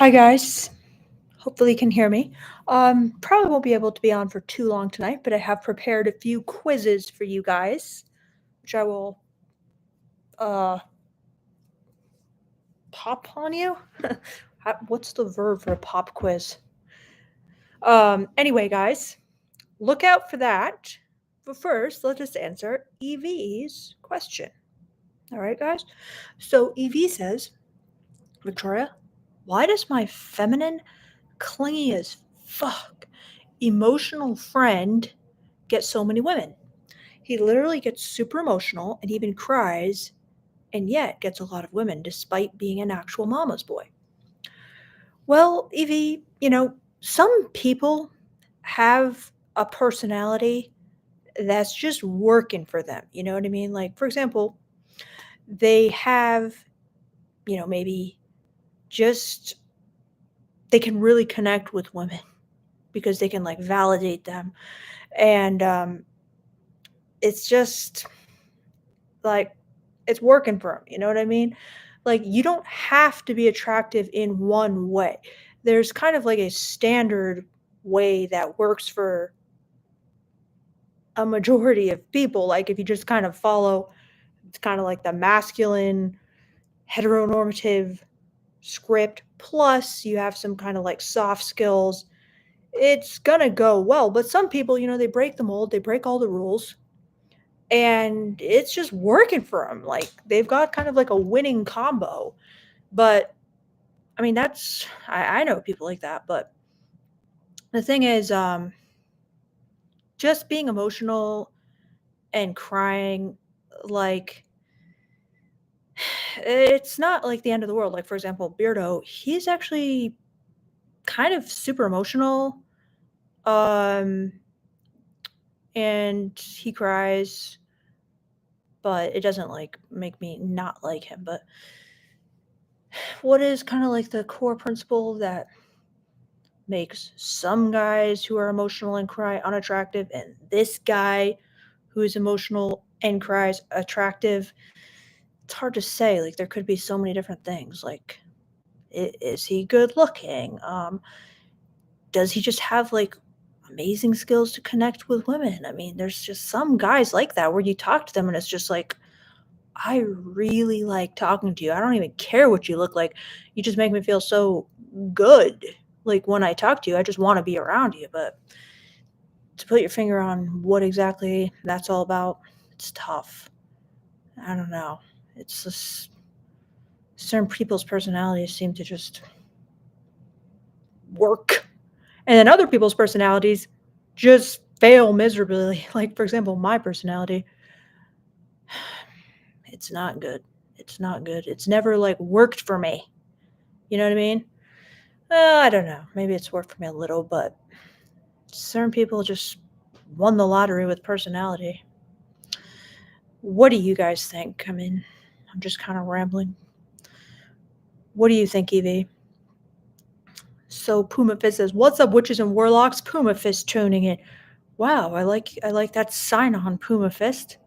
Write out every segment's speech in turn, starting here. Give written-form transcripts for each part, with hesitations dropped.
Hi guys. Hopefully you can hear me. Probably won't be able to be on for too long tonight, but I have prepared a few quizzes for you guys, which I will uh pop on you. What's the verb for a pop quiz? Anyway, guys, look out for that. But first, let us answer Evie's question. All right, guys. So Evie says, Victoria, why does my feminine, clingy as fuck, emotional friend get so many women? He literally gets super emotional and even cries, and yet gets a lot of women despite being an actual mama's boy. Well, Evie, some people have a personality that's just working for them. You know what I mean? Like, for example, they have, maybe just they can really connect with women because they can like validate them. And it's just like it's working for them. You know what I mean? Like you don't have to be attractive in one way. There's kind of like a standard way that works for a majority of people. Like if you just kind of follow, it's kind of like the masculine heteronormative script plus you have some kind of like soft skills, it's gonna go well. But some people, they break the mold, they break all the rules, and it's just working for them. Like they've got kind of like a winning combo. But I mean, I know people like that. But the thing is, just being emotional and crying, like, it's not like the end of the world. Like, for example, Beardo, he's actually kind of super emotional. Um, and he cries, but it doesn't like make me not like him. But what is kind of like the core principle that makes some guys who are emotional and cry unattractive and this guy who is emotional and cries attractive? It's hard to say. Like there could be so many different things. Like is he good looking? Does he just have like amazing skills to connect with women? I mean, there's just some guys like that where you talk to them and it's just like, I really like talking to you. I don't even care what you look like. You just make me feel so good. Like when I talk to you, I just want to be around you. But to put your finger on what exactly that's all about, it's tough. I don't know. It's just certain people's personalities seem to just work. And then other people's personalities just fail miserably. Like, for example, my personality. It's not good. It's not good. It's never like worked for me. You know what I mean? I don't know. Maybe it's worked for me a little, but certain people just won the lottery with personality. What do you guys think? I mean, I'm just kind of rambling. What do you think, Evie? So Puma Fist says, "What's up, witches and warlocks?" Puma Fist tuning in. Wow, I like that sign on Puma Fist.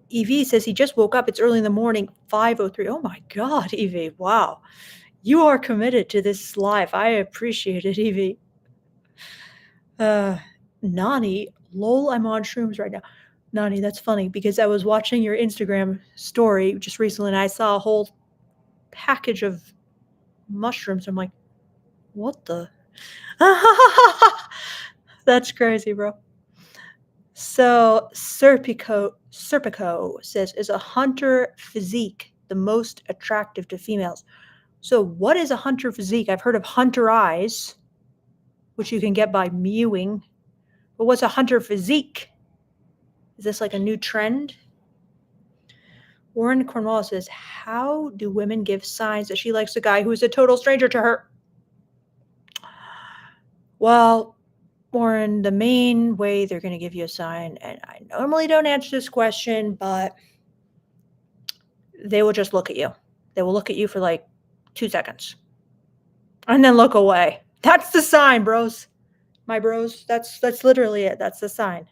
Evie says he just woke up. It's early in the morning, 5:03. Oh my God, Evie! Wow, you are committed to this live. I appreciate it, Evie. Nani, lol, I'm on shrooms right now. Nani, that's funny because I was watching your Instagram story just recently and I saw a whole package of mushrooms. I'm like, what the? That's crazy, bro. So Serpico says, is a hunter physique the most attractive to females? So what is a hunter physique? I've heard of hunter eyes, which you can get by mewing. But what's a hunter physique? Is this like a new trend? Warren Cornwall says, how do women give signs that she likes a guy who is a total stranger to her? Well, Warren, the main way they're going to give you a sign, and I normally don't answer this question, but they will just look at you. They will look at you for like 2 seconds and then look away. That's the sign, bros. My bros, that's literally it. That's the sign.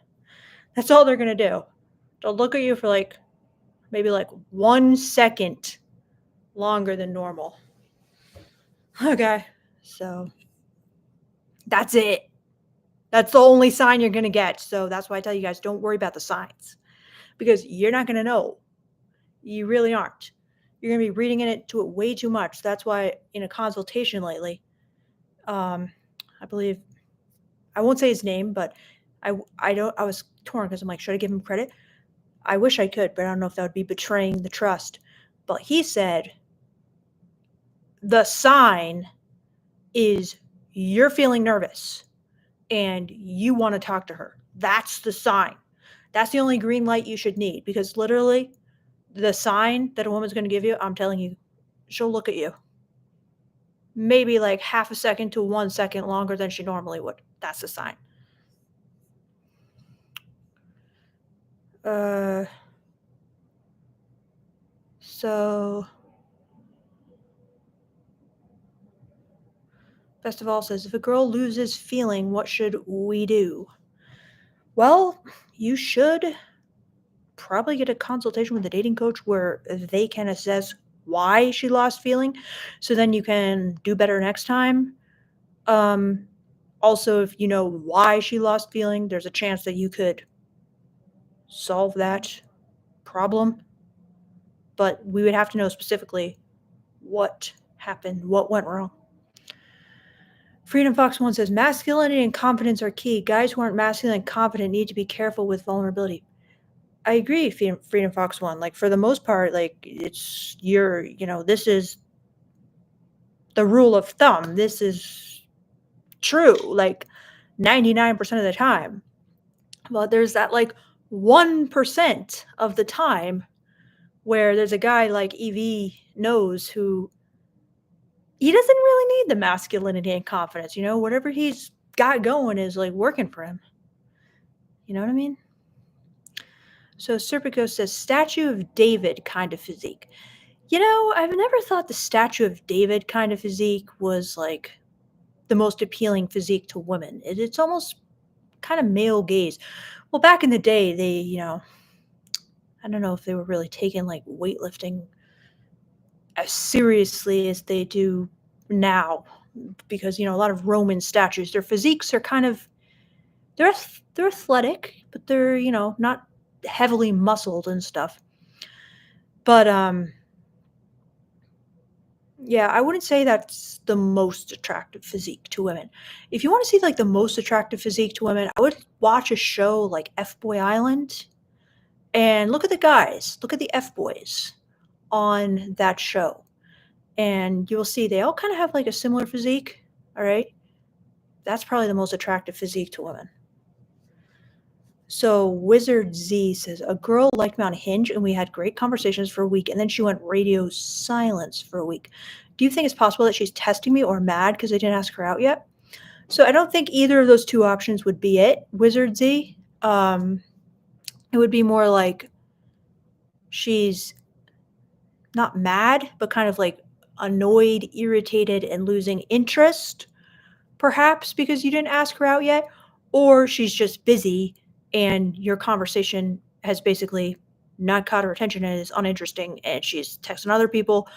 That's all they're going to do. They'll look at you for like maybe like 1 second longer than normal. Okay, so that's it. That's the only sign you're going to get. So that's why I tell you guys, don't worry about the signs because you're not going to know. You really aren't. You're going to be reading into it way too much. That's why in a consultation lately, I believe, I won't say his name, but I was torn because I'm like, should I give him credit? I wish I could, but I don't know if that would be betraying the trust. But he said the sign is you're feeling nervous and you want to talk to her. That's the sign. That's the only green light you should need because literally the sign that a woman's going to give you, I'm telling you, she'll look at you. Maybe like half a second to 1 second longer than she normally would. That's the sign. So best of all says, if a girl loses feeling, what should we do? Well, you should probably get a consultation with a dating coach where they can assess why she lost feeling so then you can do better next time. Also, if you know why she lost feeling, there's a chance that you could solve that problem. But we would have to know specifically what happened, what went wrong. Freedom Fox 1 says, masculinity and confidence are key. Guys who aren't masculine and confident need to be careful with vulnerability. I agree, Freedom Fox 1. Like, for the most part, like, it's this is the rule of thumb. This is true, like, 99% of the time. But there's that, like, 1% of the time where there's a guy like EV knows who he doesn't really need the masculinity and confidence. Whatever he's got going is, like, working for him. You know what I mean? So Serpico says, Statue of David kind of physique. I've never thought the Statue of David kind of physique was, like, the most appealing physique to women. It's almost kind of male gaze. Well, back in the day, they, I don't know if they were really taking, like, weightlifting as seriously as they do now because, a lot of Roman statues, their physiques are kind of, they're athletic, but they're, not heavily muscled and stuff. But, yeah, I wouldn't say that's the most attractive physique to women. If you want to see, like, the most attractive physique to women, I would watch a show like F-Boy Island and look at the guys. Look at the F-Boys on that show. And you'll see they all kind of have, like, a similar physique, all right? That's probably the most attractive physique to women. So Wizard Z says, a girl liked me on Hinge and we had great conversations for a week and then she went radio silence for a week. Do you think it's possible that she's testing me or mad because I didn't ask her out yet? So I don't think either of those two options would be it, Wizard Z. It would be more like she's not mad, but kind of like annoyed, irritated, and losing interest, perhaps because you didn't ask her out yet, or she's just busy and your conversation has basically not caught her attention and is uninteresting and she's texting other people,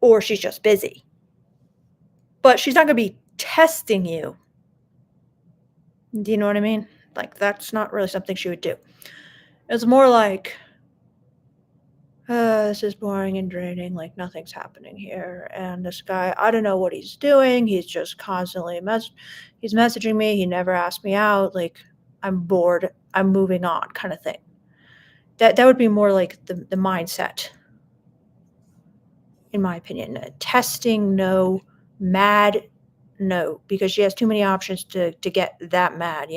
or she's just busy. But she's not going to be testing you. Do you know what I mean? Like, that's not really something she would do. It's more like, this is boring and draining, like nothing's happening here. And this guy, I don't know what he's doing. He's just constantly he's messaging me. He never asked me out. Like, I'm bored. I'm moving on, kind of thing. That would be more like the mindset, in my opinion. Testing, no. Mad, no. Because she has too many options to get that mad,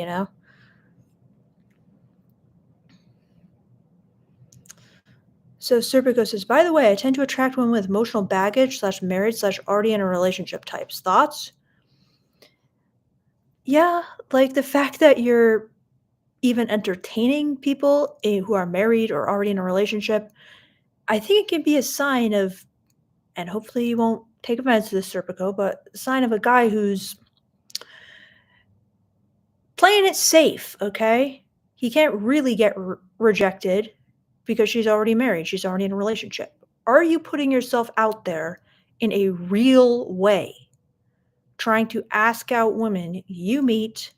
So Serpico says, by the way, I tend to attract women with emotional baggage / married / already in a relationship types. Thoughts? Yeah, like the fact that you're even entertaining people who are married or already in a relationship, I think it can be a sign of, and hopefully you won't take offense to this, Serpico, but a sign of a guy who's playing it safe, okay? He can't really get rejected because she's already married. She's already in a relationship. Are you putting yourself out there in a real way, trying to ask out women you meet,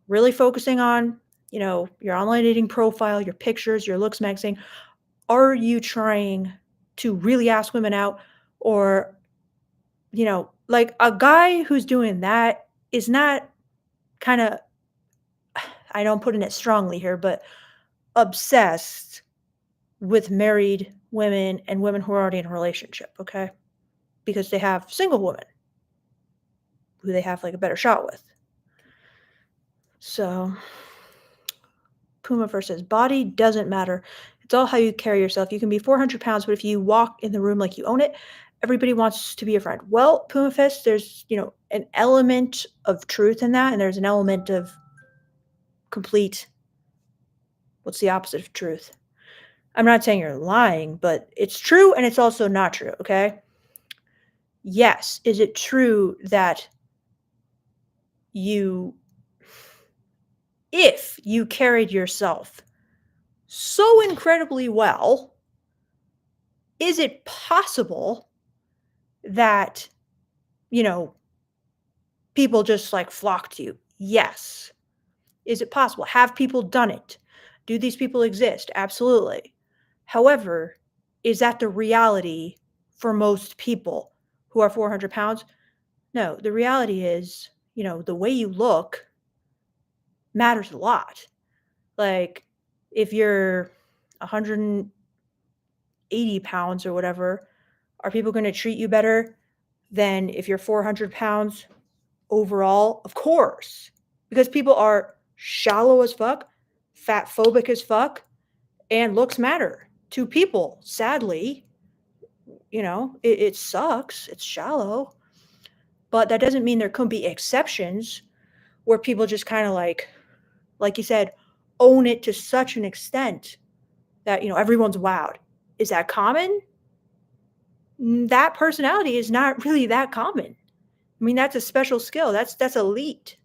really focusing on, your online dating profile, your pictures, your looks magazine. Are you trying to really ask women out? Or, like a guy who's doing that is not kind of, I don't put it strongly here, but obsessed with married women and women who are already in a relationship, okay? Because they have single women who they have like a better shot with. So, Puma first says, body doesn't matter. It's all how you carry yourself. You can be 400 pounds, but if you walk in the room like you own it, everybody wants to be your friend. Well, Puma Fist, there's, an element of truth in that, and there's an element of complete, what's the opposite of truth? I'm not saying you're lying, but it's true and it's also not true, okay? Yes, is it true that you, if you carried yourself so incredibly well, is it possible that, you know, people just like flock to you? Yes. Is it possible? Have people done it? Do these people exist? Absolutely. However, is that the reality for most people who are 400 pounds? No, the reality is, the way you look matters a lot. Like, if you're 180 pounds or whatever, are people going to treat you better than if you're 400 pounds overall? Of course. Because people are shallow as fuck, fat phobic as fuck, and looks matter to people. Sadly, it sucks. It's shallow. But that doesn't mean there couldn't be exceptions where people just kind of like you said, own it to such an extent that, everyone's wowed. Is that common? That personality is not really that common. I mean, that's a special skill. That's elite.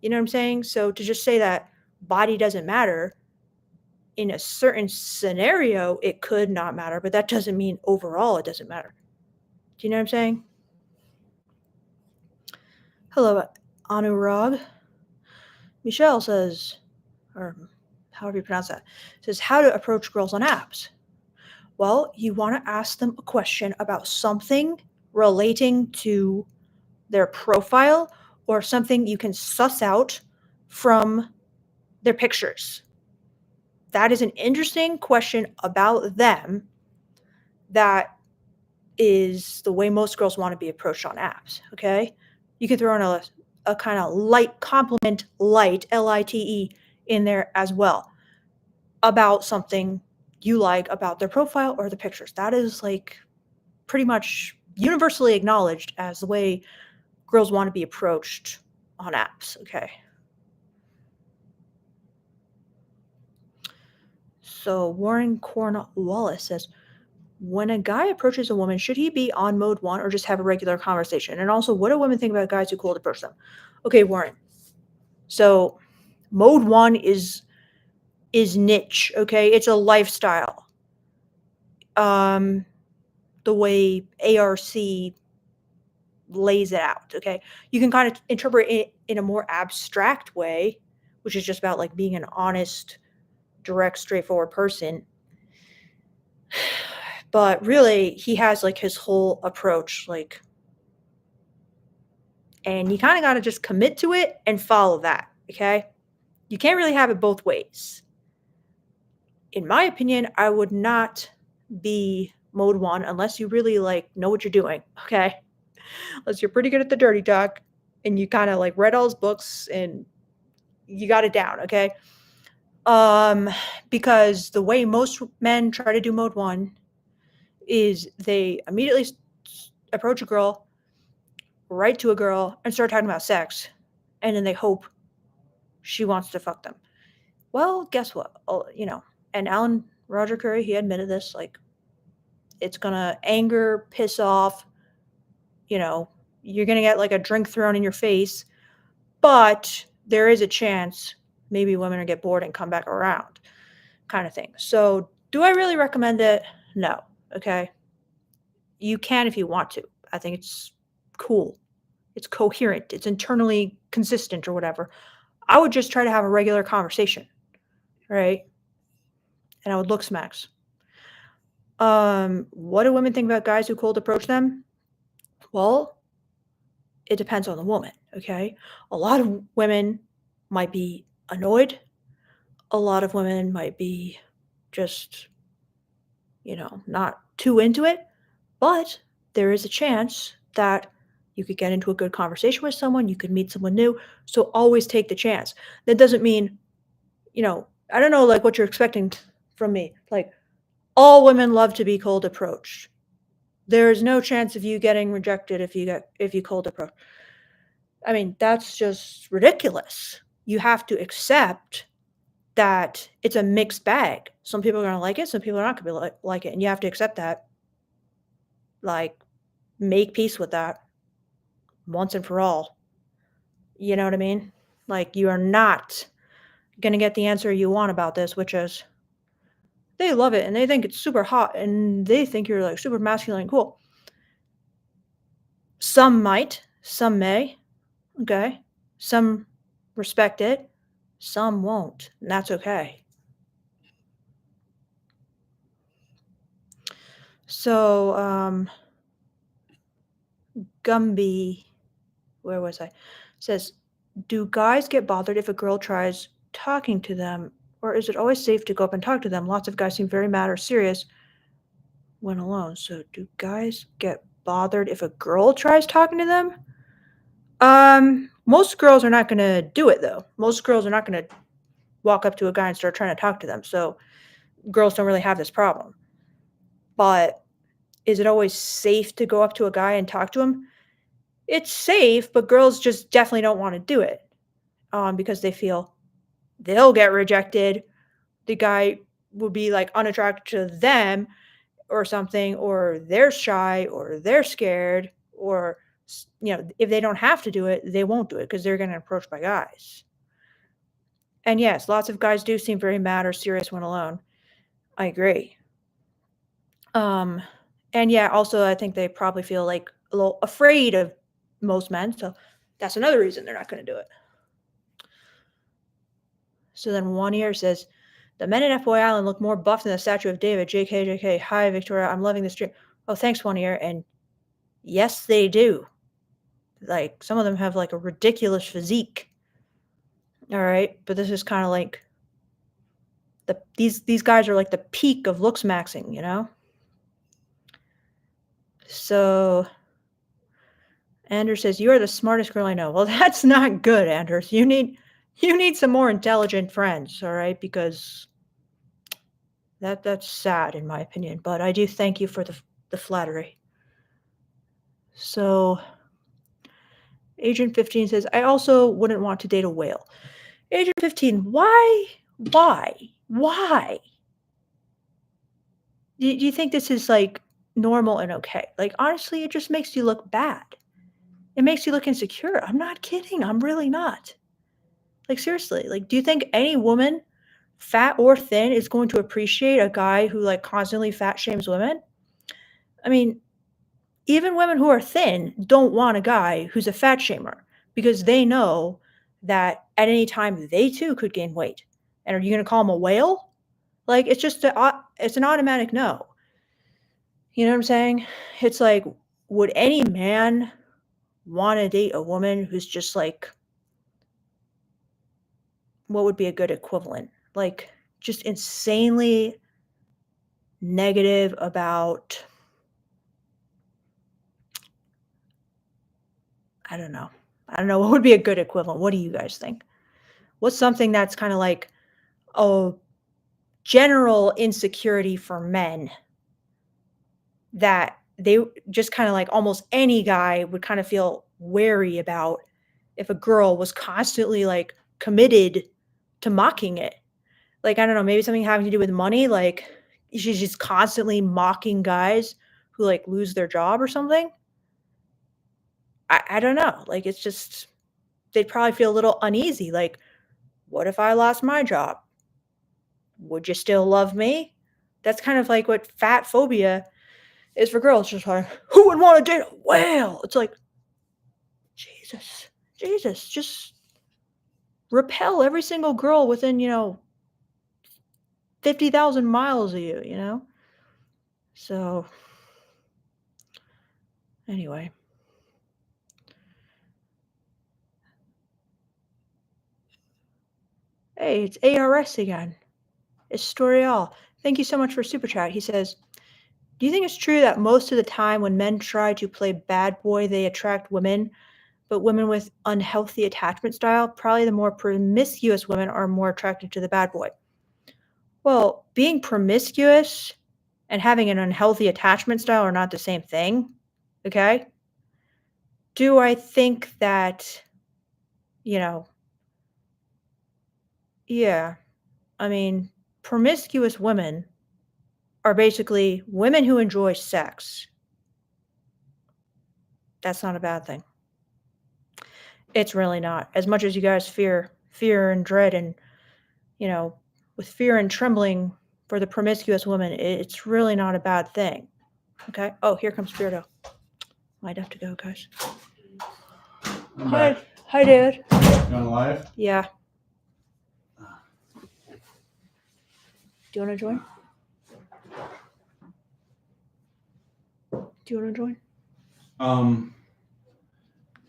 You know what I'm saying? So to just say that body doesn't matter in a certain scenario, it could not matter, but that doesn't mean overall it doesn't matter. Do you know what I'm saying? Hello, Anurag. Michelle says, or however you pronounce that, says how to approach girls on apps. Well, you want to ask them a question about something relating to their profile or something you can suss out from their pictures. That is an interesting question about them that is the way most girls want to be approached on apps, okay? You can throw in a kind of light compliment, light, Lite, in there as well about something you like about their profile or the pictures. That is like pretty much universally acknowledged as the way girls want to be approached on apps, okay? So Warren Cornwallis says, when a guy approaches a woman, should he be on mode 1 or just have a regular conversation? And also, what do women think about guys who cold approach them? Okay, Warren. So mode 1 is niche, okay? It's a lifestyle. The way ARC lays it out, okay? You can kind of interpret it in a more abstract way, which is just about like being an honest, direct, straightforward person. But really, he has like his whole approach, like, and you kind of got to just commit to it and follow that, okay? You can't really have it both ways. In my opinion, I would not be mode 1 unless you really like know what you're doing, okay? Unless you're pretty good at the dirty talk and you kind of like read all his books and you got it down, okay? Because the way most men try to do mode 1 is they immediately approach a girl, right to a girl, and start talking about sex, and then they hope she wants to fuck them. Well, guess what? And Alan Roger Curry, he admitted this, like, it's gonna anger, piss off, you're gonna get like a drink thrown in your face, but there is a chance maybe women will get bored and come back around, kind of thing. So do I really recommend it? No. Okay. You can if you want to. I think it's cool. It's coherent. It's internally consistent or whatever. I would just try to have a regular conversation, right? And I would look smacks. What do women think about guys who cold approach them? Well, it depends on the woman, okay? A lot of women might be annoyed. A lot of women might be just, not too into it, but there is a chance that you could get into a good conversation with someone, you could meet someone new. So always take the chance. That doesn't mean, I don't know like what you're expecting from me. Like all women love to be cold approached. There is no chance of you getting rejected if you cold approach. I mean, that's just ridiculous. You have to accept that it's a mixed bag. Some people are going to like it, some people are not going to like it, and you have to accept that. Like, make peace with that once and for all. You know what I mean? Like, you are not going to get the answer you want about this, which is they love it and they think it's super hot and they think you're like super masculine and cool. Some might, some may, okay? Some respect it, some won't, and that's okay. So, Gumby, where was I? Says, do guys get bothered if a girl tries talking to them, or is it always safe to go up and talk to them? Lots of guys seem very mad or serious when alone. So, do guys get bothered if a girl tries talking to them? Most girls are not going to do it though. Most girls are not going to walk up to a guy and start trying to talk to them. So, girls don't really have this problem. But is it always safe to go up to a guy and talk to him? It's safe, but girls just definitely don't want to do it because they feel they'll get rejected. The guy will be like unattracted to them or something, or they're shy or they're scared, or if they don't have to do it, they won't do it because they're getting approached by guys. And yes, lots of guys do seem very mad or serious when alone. I agree. And yeah, also I think they probably feel like a little afraid of most men, so that's another reason they're not going to do it. So then one ear says, the men in F-Boy Island look more buff than the statue of David. JK. Hi, Victoria. I'm loving this stream. Oh, thanks, one ear. And yes, they do. Like, some of them have, like, a ridiculous physique. All right? But this is kind of like, these guys are like the peak of looks maxing, you know? So, Anders says, you are the smartest girl I know. Well, that's not good, Anders. You need some more intelligent friends, all right? Because that's sad in my opinion, but I do thank you for the flattery. So Agent 15 says, I also wouldn't want to date a whale. Agent 15, why? Do you think this is like normal and okay? Like, honestly, it just makes you look bad. It makes you look insecure. I'm not kidding. I'm really not. Like, seriously, like, do you think any woman, fat or thin, is going to appreciate a guy who like constantly fat shames women? I mean, even women who are thin don't want a guy who's a fat shamer because they know that at any time they too could gain weight. And are you going to call him a whale? Like, it's just it's an automatic no. You know what I'm saying? It's like, would any man want to date a woman who's just like, what would be a good equivalent? Like, just insanely negative about, I don't know. I don't know what would be a good equivalent. What do you guys think? What's something that's kind of like a general insecurity for men that they just kind of like almost any guy would kind of feel wary about if a girl was constantly like committed to mocking it? Like, I don't know, maybe something having to do with money, like she's just constantly mocking guys who like lose their job or something. I don't know. Like, it's just, they'd probably feel a little uneasy. Like, what if I lost my job? Would you still love me? That's kind of like what fat phobia is for girls just like, who would want to date a whale? It's like, Jesus, just repel every single girl within, 50,000 miles of you, So, anyway. Hey, it's ARS again. Historial. Thank you so much for Super Chat. He says, do you think it's true that most of the time when men try to play bad boy, they attract women, but women with unhealthy attachment style, probably the more promiscuous women are more attracted to the bad boy? Well, being promiscuous and having an unhealthy attachment style are not the same thing, okay? Do I think that, yeah, I mean, promiscuous women are basically women who enjoy sex. That's not a bad thing. It's really not. As much as you guys fear and dread and, with fear and trembling for the promiscuous woman, it's really not a bad thing. Okay? Oh, here comes Beardo. Might have to go, guys. Hi, Dad. Going live? Yeah. Do you want to join?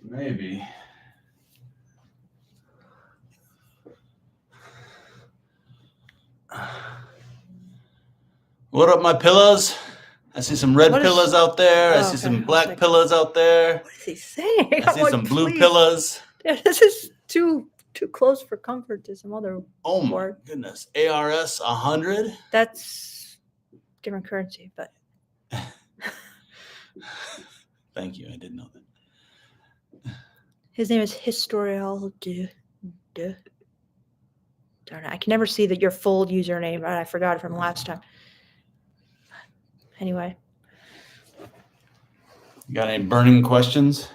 Maybe. What up, my pillows? I see some red pillows out there. I see some black pillows out there. What is he saying? I see some blue pillows. Yeah, this is too close for comfort to some other Oh my word. goodness. ARS 100? That's different currency, but Thank you. I didn't know that. his name is Historial de. Darn it, I can never see that your full username, but I forgot it from last time. Anyway. You got any burning questions?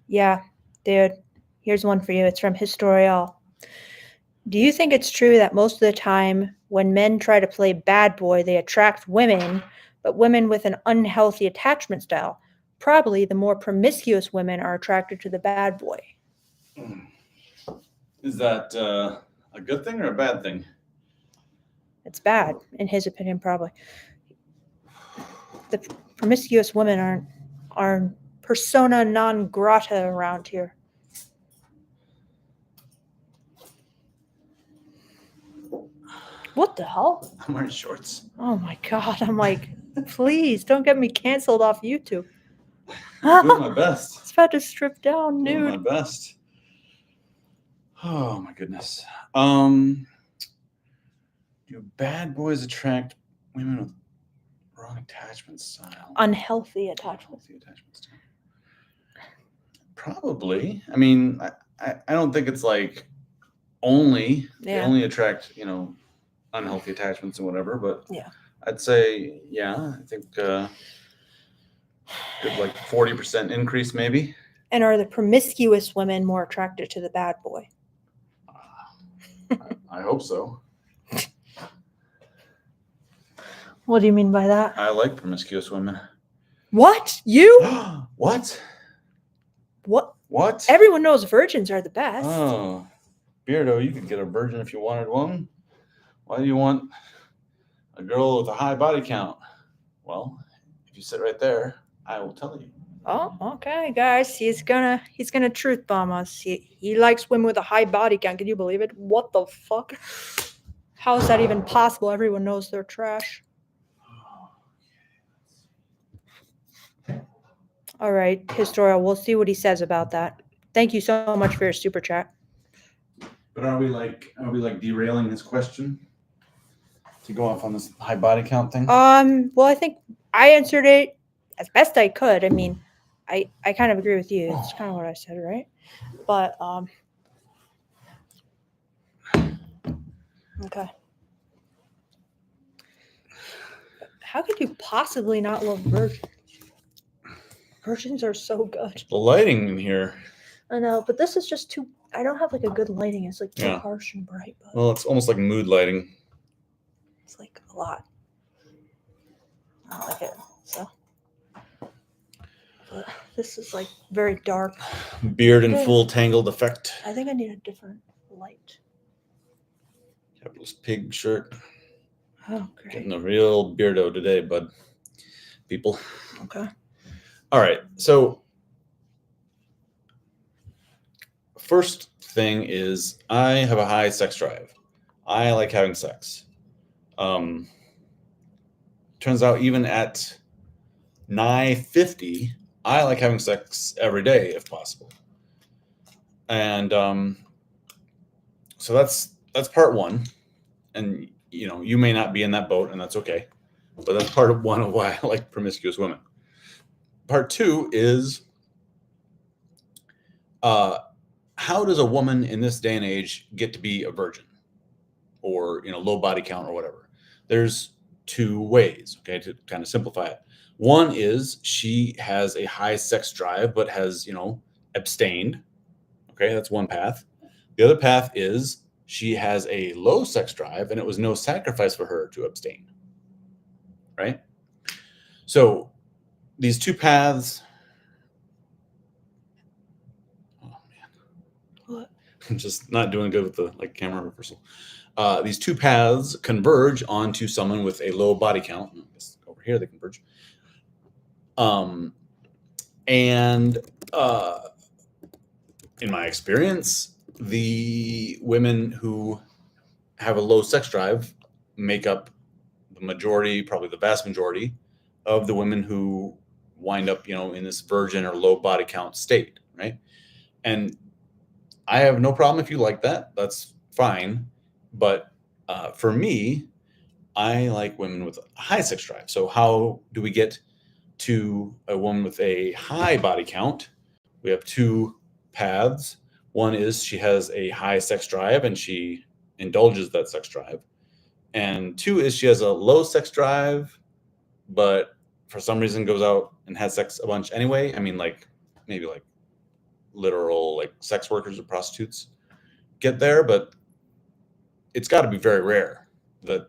Yeah, dude. Here's one for you. It's from Historial. Do you think it's true that most of the time when men try to play bad boy, they attract women, but women with an unhealthy attachment style? Probably the more promiscuous women are attracted to the bad boy. Is that a good thing or a bad thing? It's bad, in his opinion, probably. The promiscuous women aren't persona non grata around here. What the hell? I'm wearing shorts. Oh my God. I'm like, please don't get me canceled off YouTube. I'm doing my best. It's about to strip down, nude. Doing my best. Oh my goodness. Do bad boys attract women with wrong attachment style? Unhealthy attachment style. Probably. I mean, I don't think it's like only they only attract, unhealthy attachments and whatever, but yeah, I'd say, I think good like 40% increase maybe. And are the promiscuous women more attracted to the bad boy? I hope so. What do you mean by that? I like promiscuous women. What? You? What? What? Everyone knows virgins are the best. Oh, Beardo, you could get a virgin if you wanted one. Why do you want a girl with a high body count? Well, if you sit right there, I will tell you. Oh, okay, guys. He's gonna truth bomb us. He likes women with a high body count. Can you believe it? What the fuck? How is that even possible? Everyone knows they're trash. All right, Historia, we'll see what he says about that. Thank you so much for your super chat. But are we like derailing his question to go off on this high body count thing? Well, I think I answered it as best I could. I mean, I kind of agree with you. It's kind of what I said, right? But okay. How could you possibly not love virgins? Virgins are so good. The lighting in here. I know, but this is just too. I don't have like a good lighting. It's like too harsh and bright. But well, it's almost like mood lighting. It's like a lot. I don't like it. So This is like very dark. Beard in full tangled effect. I think I need a different light. Capitalist pig shirt. Oh, great. Getting a real beardo today, bud. People. Okay. All right. So first thing is I have a high sex drive. I like having sex. Turns out even at nigh 50, I like having sex every day if possible. And so that's part one. And you may not be in that boat, and that's okay. But that's part of one of why I like promiscuous women. Part two is how does a woman in this day and age get to be a virgin or low body count or whatever? There's two ways, okay, to kind of simplify it. One is she has a high sex drive but has abstained. Okay, that's one path. The other path is she has a low sex drive and it was no sacrifice for her to abstain. Right? So these two paths. Oh man. What? I'm just not doing good with the camera reversal. These two paths converge onto someone with a low body count. I guess over here they converge. And in my experience, the women who have a low sex drive make up the majority, probably the vast majority, of the women who wind up, in this virgin or low body count state, right? And I have no problem if you like that. That's fine. But for me, I like women with a high sex drive. So how do we get to a woman with a high body count? We have two paths. One is she has a high sex drive and she indulges that sex drive. And two is she has a low sex drive, but for some reason goes out and has sex a bunch anyway. I mean, maybe literal sex workers or prostitutes get there, but it's got to be very rare that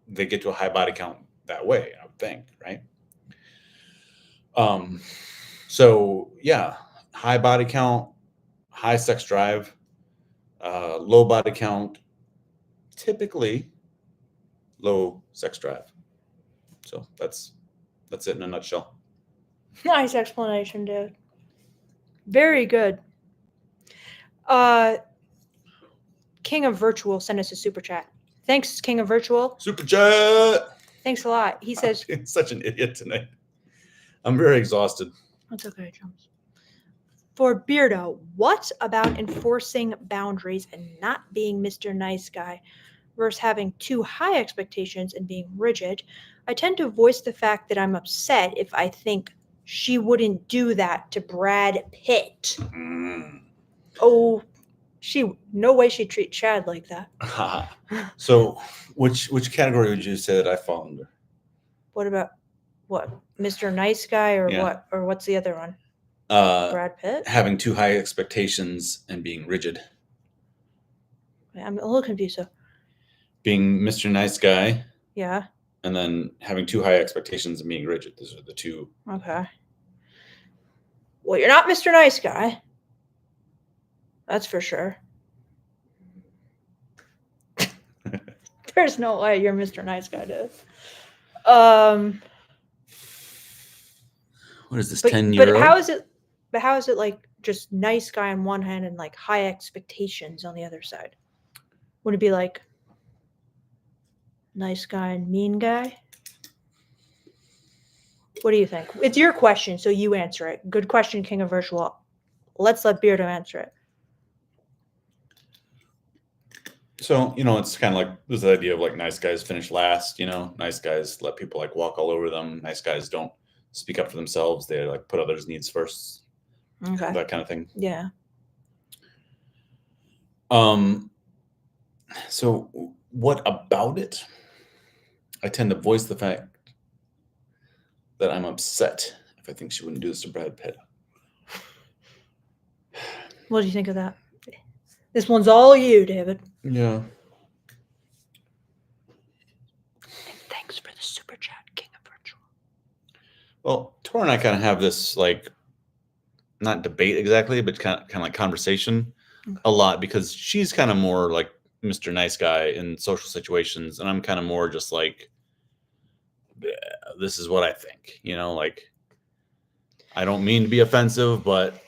they get to a high body count that way, I would think, right? So yeah, high body count, high sex drive, low body count, typically low sex drive. So that's it in a nutshell. Nice explanation, dude. Very good. King of Virtual sent us a super chat. Thanks, King of Virtual. Super chat. Thanks a lot. He says, I'm such an idiot tonight. I'm very exhausted. That's okay, Jones. For Beardo, what about enforcing boundaries and not being Mr. Nice Guy versus having too high expectations and being rigid? I tend to voice the fact that I'm upset if I think she wouldn't do that to Brad Pitt. Oh, no way she'd treat Chad like that. So which category would you say that I fall under? What about what? Mr. Nice Guy or what? Or what's the other one? Brad Pitt? Having too high expectations and being rigid. I'm a little confused. So. Being Mr. Nice Guy. Yeah. And then having too high expectations and being rigid. Those are the two. Okay. Well, you're not Mr. Nice Guy. That's for sure. There's no way you're Mr. Nice Guy, dude. What is this, 10 euro? But how is it just nice guy on one hand and high expectations on the other side? Would it be nice guy and mean guy? What do you think? It's your question, so you answer it. Good question, King of Virtual. Let's let Beardo answer it. So, it's kind of this idea of nice guys finish last, nice guys let people walk all over them. Nice guys don't speak up for themselves. They put others' needs first. Okay. That kind of thing. Yeah. So what about it? I tend to voice the fact that I'm upset if I think she wouldn't do this to Brad Pitt. What do you think of that? This one's all you, David. Yeah. And thanks for the super chat, King of Virtual. Well, Tor and I kind of have this not debate exactly, but kind of like conversation Okay. a lot, because she's kind of more like Mr. Nice Guy in social situations, and I'm kind of more just like, this is what I think, like, I don't mean to be offensive, but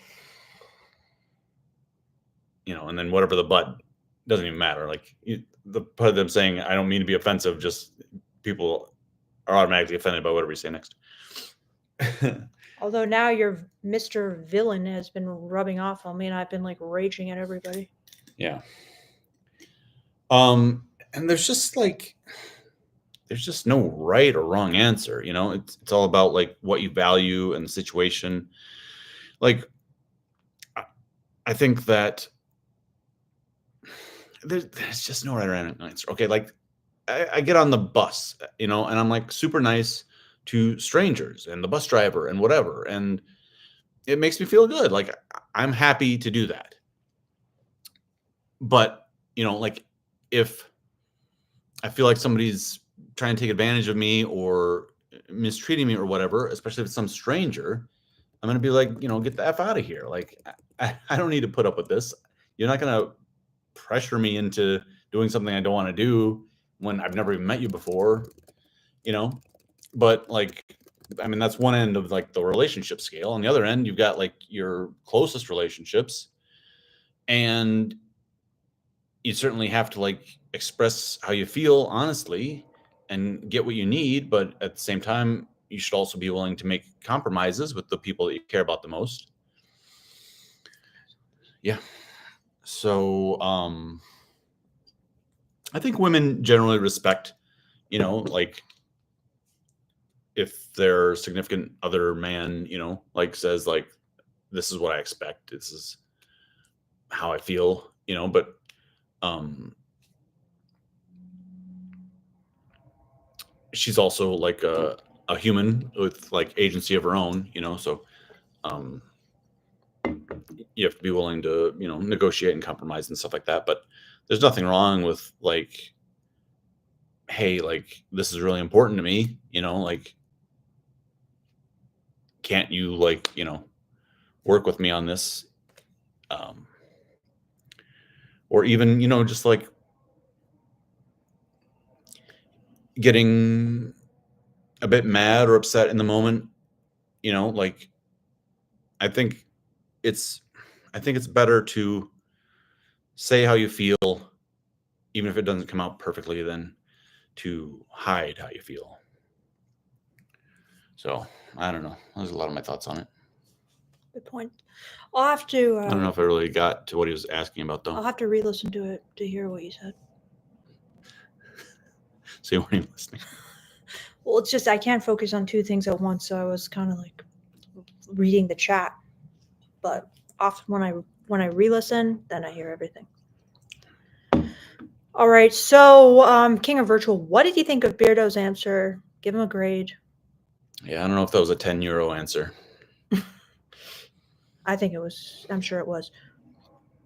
and then whatever the but doesn't even matter. Like the part of them saying I don't mean to be offensive, just people are automatically offended by whatever you say next. Although now your Mr. Villain has been rubbing off on me, and I've been like raging at everybody. Yeah. And there's just no right or wrong answer. It's all about like what you value and the situation. Like, I think that there's just no right or wrong answer. Okay, like I get on the bus, and I'm like super nice to strangers and the bus driver and whatever, and it makes me feel good. Like I'm happy to do that. But like if I feel like somebody's trying to take advantage of me or mistreating me or whatever, especially if it's some stranger, I'm gonna be like, get the F out of here. Like I don't need to put up with this. You're not gonna pressure me into doing something I don't want to do when I've never even met you before, But like, I mean, that's one end of like the relationship scale. On the other end, you've got like your closest relationships, and you certainly have to like express how you feel honestly and get what you need. But at the same time, you should also be willing to make compromises with the people that you care about the most. Yeah. So, I think women generally respect, like if their significant other man, like says like, this is what I expect. This is how I feel, but, she's also like a human with like agency of her own, so, um, you have to be willing to, negotiate and compromise and stuff like that. But there's nothing wrong with like, hey, like this is really important to me, like can't you like, work with me on this? Um, or even, just like getting a bit mad or upset in the moment, like I think it's it's better to say how you feel, even if it doesn't come out perfectly, than to hide how you feel. So I don't know. There's a lot of my thoughts on it. Good point. I'll have to. I don't know if I really got to what he was asking about, though. I'll have to re-listen to it to hear what you said. So you weren't even listening. Well, it's just I can't focus on two things at once, so I was kind of like reading the chat. But often when I re-listen, then I hear everything. All right, so King of Virtual, what did you think of Beardo's answer? Give him a grade. Yeah, I don't know if that was a 10 euro answer. I think it was. I'm sure it was.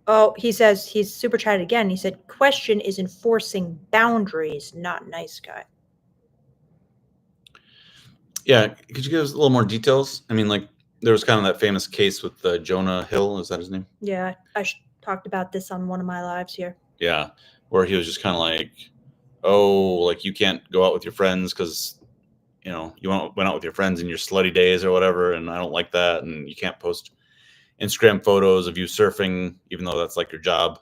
Oh, he says he's super chatted again. He said, question is enforcing boundaries, not nice guy. Yeah, could you give us a little more details? I mean, like, there was kind of that famous case with Jonah Hill. Is that his name? Yeah, I talked about this on one of my lives here. Yeah, where he was just kind of like, oh, like you can't go out with your friends because, you went out with your friends in your slutty days or whatever, and I don't like that. And you can't post Instagram photos of you surfing, even though that's like your job.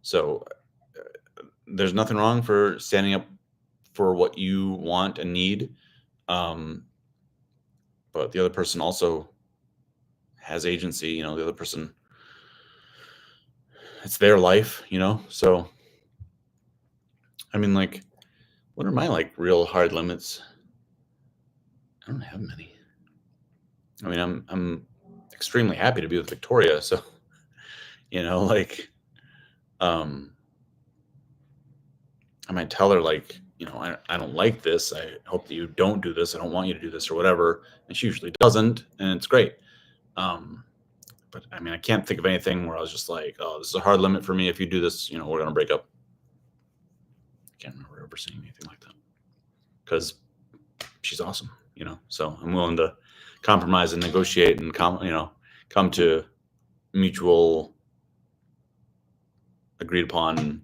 So there's nothing wrong for standing up for what you want and need. But the other person also has agency, the other person, it's their life, So, I mean, like, what are my like real hard limits? I don't have many. I mean, I'm extremely happy to be with Victoria, so like, I might tell her like, I don't like this. I hope that you don't do this. I don't want you to do this or whatever. And she usually doesn't, and it's great. But I mean, I can't think of anything where I was just like, oh, this is a hard limit for me. If you do this, we're gonna break up. I can't remember ever seeing anything like that. because she's awesome, So I'm willing to compromise and negotiate and come to mutual agreed upon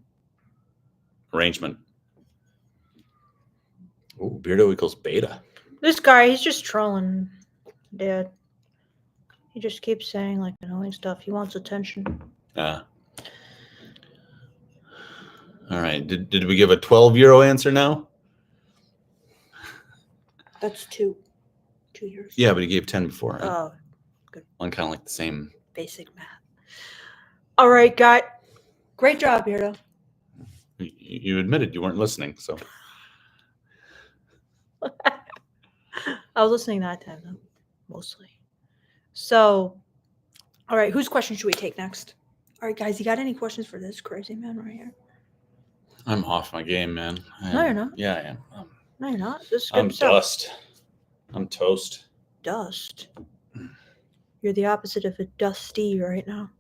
arrangement. Oh, Beardo equals beta. This guy, he's just trolling, Dad. He just keeps saying like annoying stuff. He wants attention. All right. Did we give a 12 euro answer now? That's 2 years. Yeah, but he gave 10 before. Right? Oh, good. One kind of like the same. Basic math. All right, guy. Great job, Beardo. You admitted you weren't listening, so. I was listening that time, though, mostly. So, all right, whose question should we take next? All right, guys, you got any questions for this crazy man right here? I'm off my game, man. No, you're not. Yeah, I am. No, you're not. This is good I'm stuff. dust. I'm toast. Dust. You're the opposite of a dusty right now.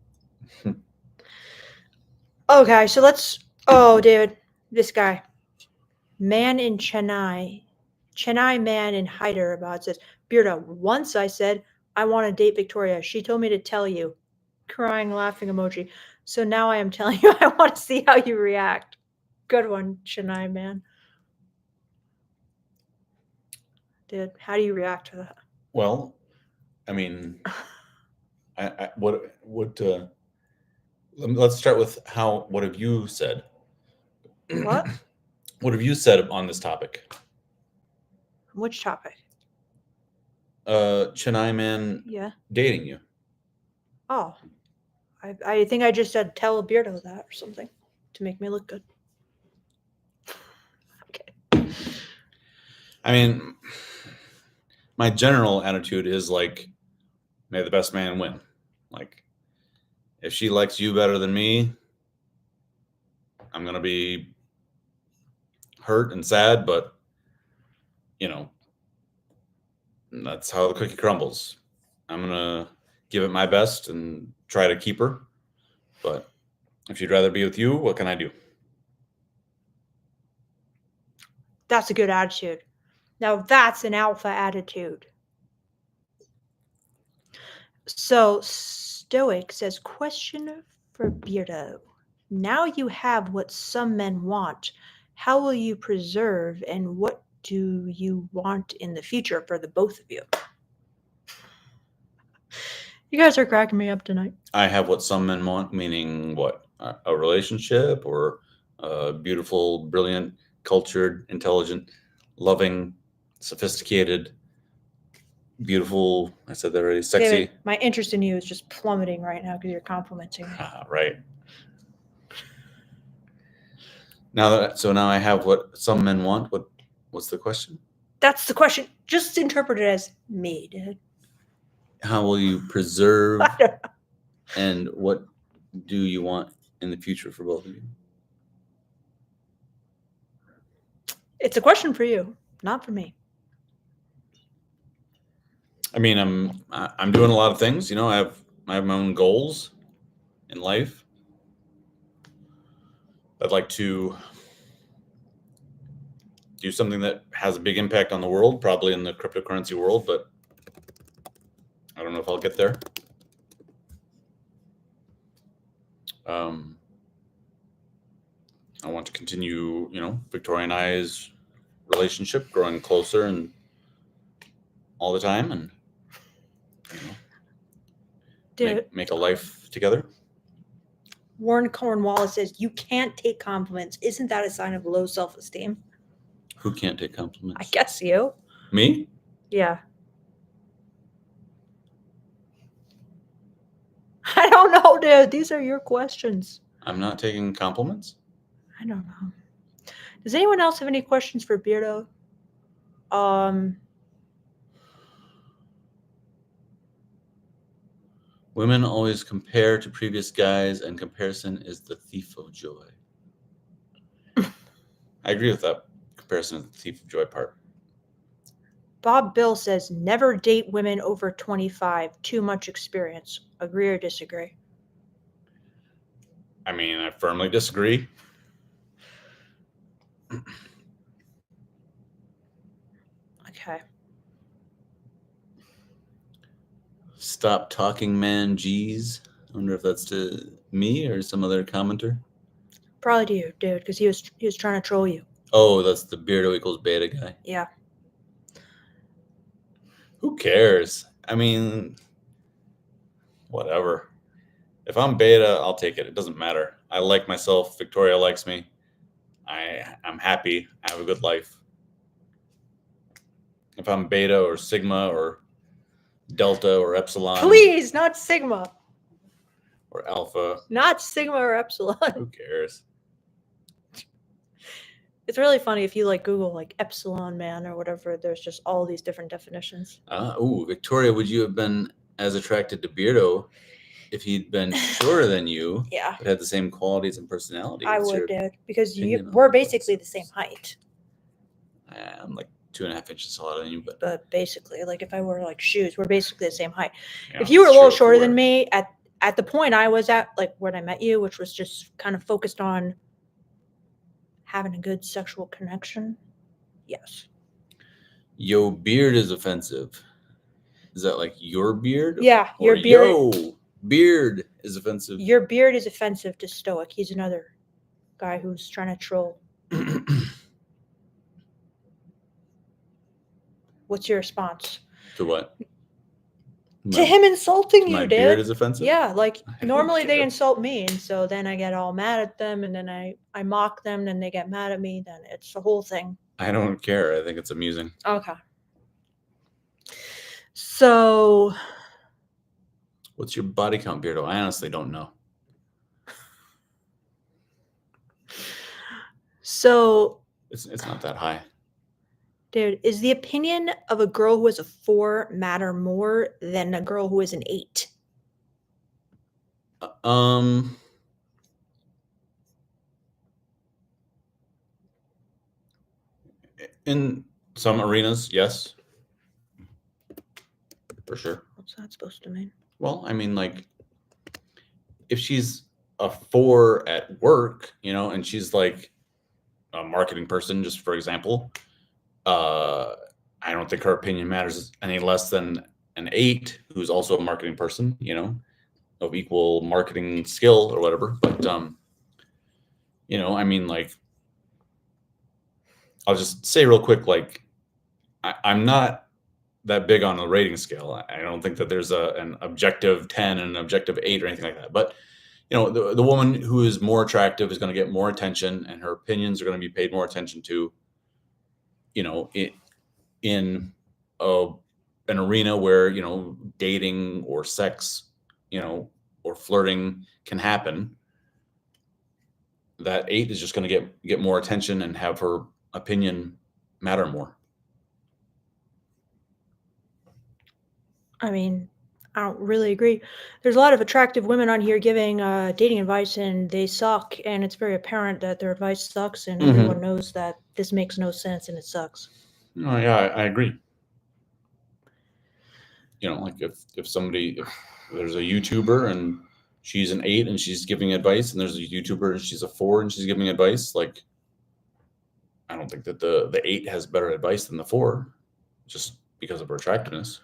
Okay, so let's. Oh, dude, this guy, man in Chennai man in Hyderabad says, Beardo, once I said I want to date Victoria. She told me to tell you. Crying, laughing emoji. So now I am telling you I want to see how you react. Good one, Chennai man. Dude, how do you react to that? Well, I mean, let's start with what have you said? What? What have you said on this topic? Which topic? Chennai man dating you. Oh, I think I just said tell a Beardo that or something to make me look good. Okay. I mean, my general attitude is like, may the best man win. Like, if she likes you better than me, I'm going to be hurt and sad, but, that's how the cookie crumbles. I'm going to give it my best and try to keep her. But if she'd rather be with you, what can I do? That's a good attitude. Now that's an alpha attitude. So Stoic says, question for Beardo. Now you have what some men want. How will you preserve and what do you want in the future for the both of you? You guys are cracking me up tonight. I have what some men want, meaning what? A relationship or a beautiful, brilliant, cultured, intelligent, loving, sophisticated, beautiful. I said that already. Sexy. David, my interest in you is just plummeting right now because you're complimenting me. Right. Now I have what some men want. What's the question? That's the question. Just interpret it as me, dude. How will you preserve I don't know. and what do you want in the future for both of you? It's a question for you, not for me. I mean, I'm doing a lot of things. I have my own goals in life. I'd like to do something that has a big impact on the world, probably in the cryptocurrency world, but I don't know if I'll get there. I want to continue, Victoria and I's relationship growing closer and all the time, and make a life together. Warren Cornwallis says, you can't take compliments. Isn't that a sign of low self-esteem? Who can't take compliments? I guess you. Me? Yeah. I don't know, dude. These are your questions. I'm not taking compliments? I don't know. Does anyone else have any questions for Beardo? Women always compare to previous guys, and comparison is the thief of joy. I agree with that. Comparison is the thief of joy part. Bob Bill says, never date women over 25. Too much experience. Agree or disagree? I mean, I firmly disagree. Okay. Stop talking, man. Jeez. I wonder if that's to me or some other commenter. Probably to you, dude, because he was trying to troll you. Oh, that's the Beardo equals beta guy. Yeah. Who cares? I mean, whatever. If I'm beta, I'll take it. It doesn't matter. I like myself. Victoria likes me. I'm happy. I have a good life. If I'm beta or sigma or delta or epsilon. Please, not sigma. Or alpha. Not sigma or epsilon. Who cares? It's really funny if you like Google like epsilon man or whatever. There's just all these different definitions. Victoria, would you have been as attracted to Beardo if he'd been shorter than you? Yeah. But had the same qualities and personality? I What's would, your dude, because opinion on we're that? basically the same height. I'm like 2.5 inches taller than you, But basically, like if I wore like shoes, we're basically the same height. yeah, If you were a it's little true if you shorter were. than me at the point I was at, like when I met you, which was just kind of focused on having a good sexual connection, yes. Yo, beard is offensive. Is that like your beard? Yeah, Or your beard. yo, beard is offensive. Your beard is offensive to Stoic. He's another guy who's trying to troll. What's your response? To what? To him insulting My you, beard dude. is offensive? Yeah, like I don't normally they care. insult me, and so then I get all mad at them, and then I mock them, and they get mad at me. Then it's the whole thing. I don't care. I think it's amusing. Okay. So, What's your body count, Beardo? I honestly don't know. so, It's not that high. dude, is the opinion of a girl who is a 4 matter more than a girl who is an 8? In some arenas, yes. For sure. What's that supposed to mean? Well, I mean, like, if she's a 4 at work, and she's like a marketing person, just for example, I don't think her opinion matters any less than an 8 who's also a marketing person, of equal marketing skill or whatever. But, I mean, like, I'll just say real quick, like, I'm not that big on a rating scale. I don't think that there's an objective 10 and an objective 8 or anything like that. But, the woman who is more attractive is going to get more attention, and her opinions are going to be paid more attention to, in an arena where, dating or sex, or flirting can happen. That 8 is just going to get more attention and have her opinion matter more. I mean, I don't really agree. There's a lot of attractive women on here giving dating advice, and they suck, and it's very apparent that their advice sucks, and everyone knows that this makes no sense and it sucks. Oh yeah, I agree. Like if there's a YouTuber and she's an 8 and she's giving advice, and there's a YouTuber and she's a 4 and she's giving advice, like, I don't think that the 8 has better advice than the 4, just because of her attractiveness.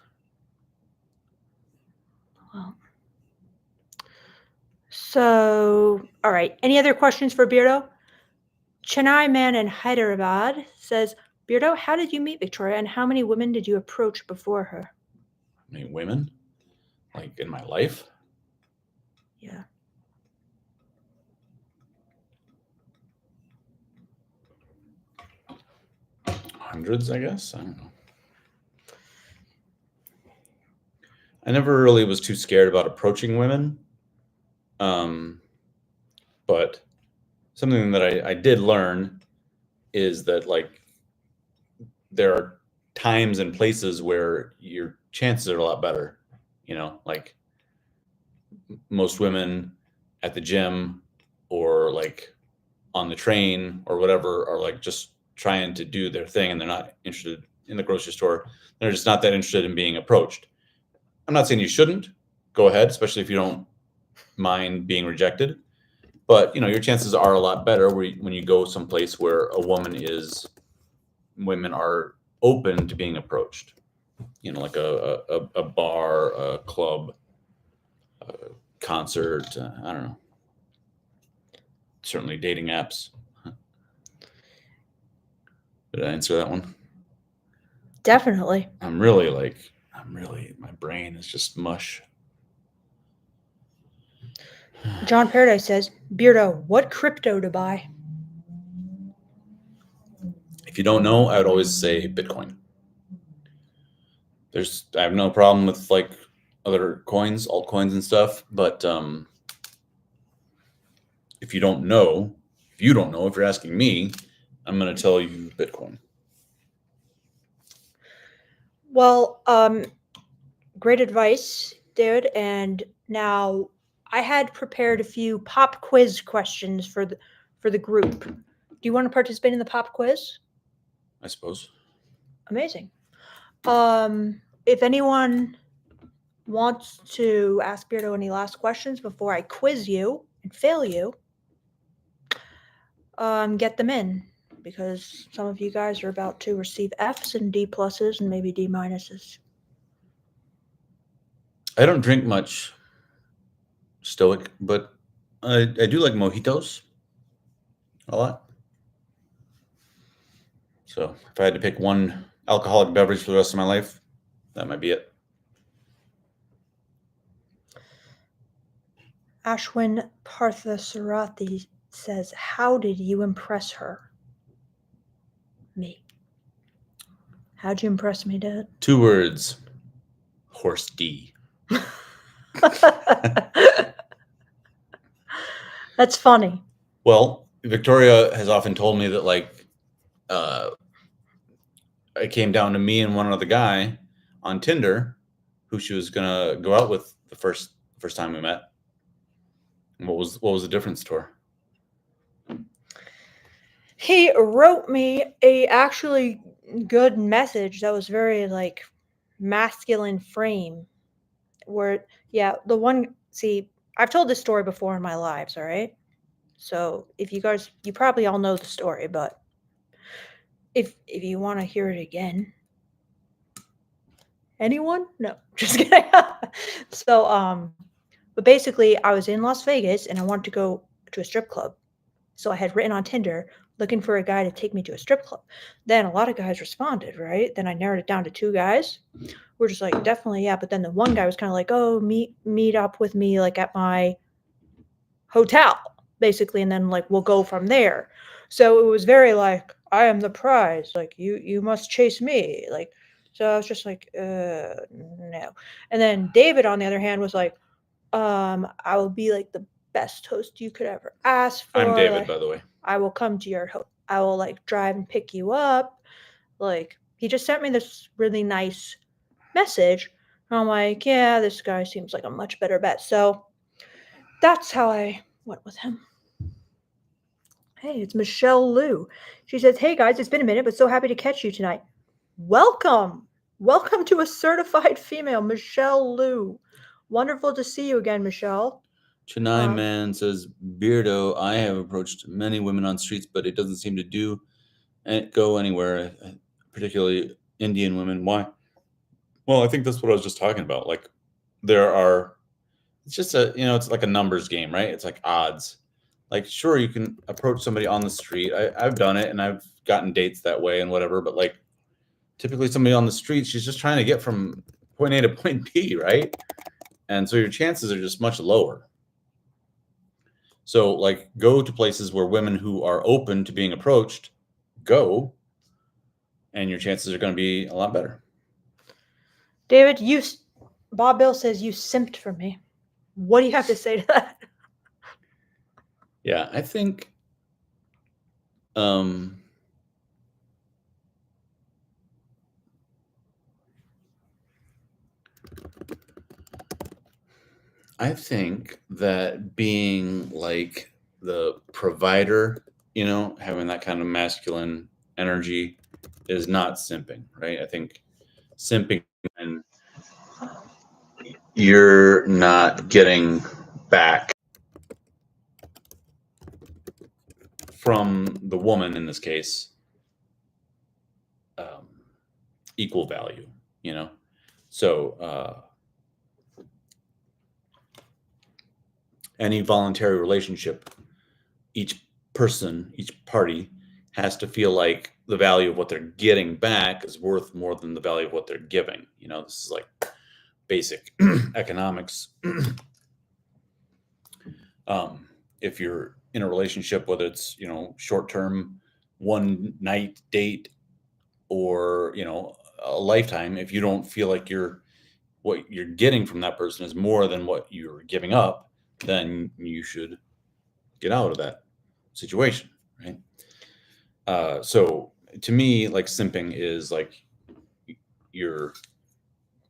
Well, so, all right. Any other questions for Beardo? Chennai Man in Hyderabad says, Beardo, how did you meet Victoria, and how many women did you approach before her? I mean, women? Like, in my life? Yeah. Hundreds, I guess. I don't know. I never really was too scared about approaching women. But something that I did learn is that, like, there are times and places where your chances are a lot better. Like, most women at the gym or like on the train or whatever are like just trying to do their thing, and they're not interested in the grocery store. They're just not that interested in being approached. I'm not saying you shouldn't go ahead, especially if you don't mind being rejected. But, your chances are a lot better when you go someplace where women are open to being approached. Like a bar, a club, a concert. I don't know. Certainly dating apps. Did I answer that one? Definitely. I'm really, my brain is just mush. John Paradise says, Beardo, what crypto to buy? If you don't know, I would always say Bitcoin. I have no problem with like other coins, altcoins and stuff, but if you don't know, if you're asking me, I'm going to tell you Bitcoin. Well, great advice, David. And now I had prepared a few pop quiz questions for the group. Do you want to participate in the pop quiz? I suppose. Amazing. If anyone wants to ask Beardo any last questions before I quiz you and fail you, get them in, because some of you guys are about to receive Fs and D pluses and maybe D minuses. I don't drink much Stoic, but I do like mojitos a lot. So if I had to pick one alcoholic beverage for the rest of my life, that might be it. Ashwin Parthasarathi says, how did you impress her? Me. How'd you impress me, Dad? 2 words. Horse D. That's funny. Well, Victoria has often told me that it came down to me and one other guy on Tinder who she was gonna go out with the first time we met. What was the difference to her? He wrote me a actually good message that was very like masculine frame. Where the one, see, I've told this story before in my lives, all right? So if you guys, you probably all know the story, but if you want to hear it again, anyone? No, just kidding. So but basically I was in Las Vegas and I wanted to go to a strip club. So I had written on Tinder looking for a guy to take me to a strip club. Then a lot of guys responded, right? Then I narrowed it down to 2 guys. We're just like, definitely, yeah. But then the one guy was kind of like, oh, meet up with me like at my hotel, basically, and then like we'll go from there. So it was very like, I am the prize, like you must chase me, like. So I was just like, no. And then David, on the other hand, was like, I will be like the best host you could ever ask for. I'm David, like, by the way. I will come to your I will like drive and pick you up. Like, he just sent me this really nice message. And I'm like, yeah, this guy seems like a much better bet. So that's how I went with him. Hey, it's Michelle Liu. She says, hey guys, it's been a minute, but so happy to catch you tonight. Welcome. Welcome to a certified female, Michelle Liu. Wonderful to see you again, Michelle. Chennai Man says, Beardo, I have approached many women on streets, but it doesn't seem to go anywhere, particularly Indian women. Why? Well, I think that's what I was just talking about. Like, it's just it's like a numbers game, right? It's like odds. Like, sure, you can approach somebody on the street. I've done it and I've gotten dates that way and whatever, but like typically somebody on the street, she's just trying to get from point A to point B, right? And so your chances are just much lower. So like go to places where women who are open to being approached go, and your chances are going to be a lot better. David, Bob Bill says you simped for me. What do you have to say to that? Yeah, I think that being like the provider, having that kind of masculine energy is not simping, right? I think simping and you're not getting back from the woman in this case equal value, you know? So any voluntary relationship, each person, each party has to feel like the value of what they're getting back is worth more than the value of what they're giving. You know, this is like basic economics. If you're in a relationship, whether it's, you know, short-term, one night date, or, you know, a lifetime, if you don't feel like what you're getting from that person is more than what you're giving up, then you should get out of that situation, right? So to me, like, simping is like you're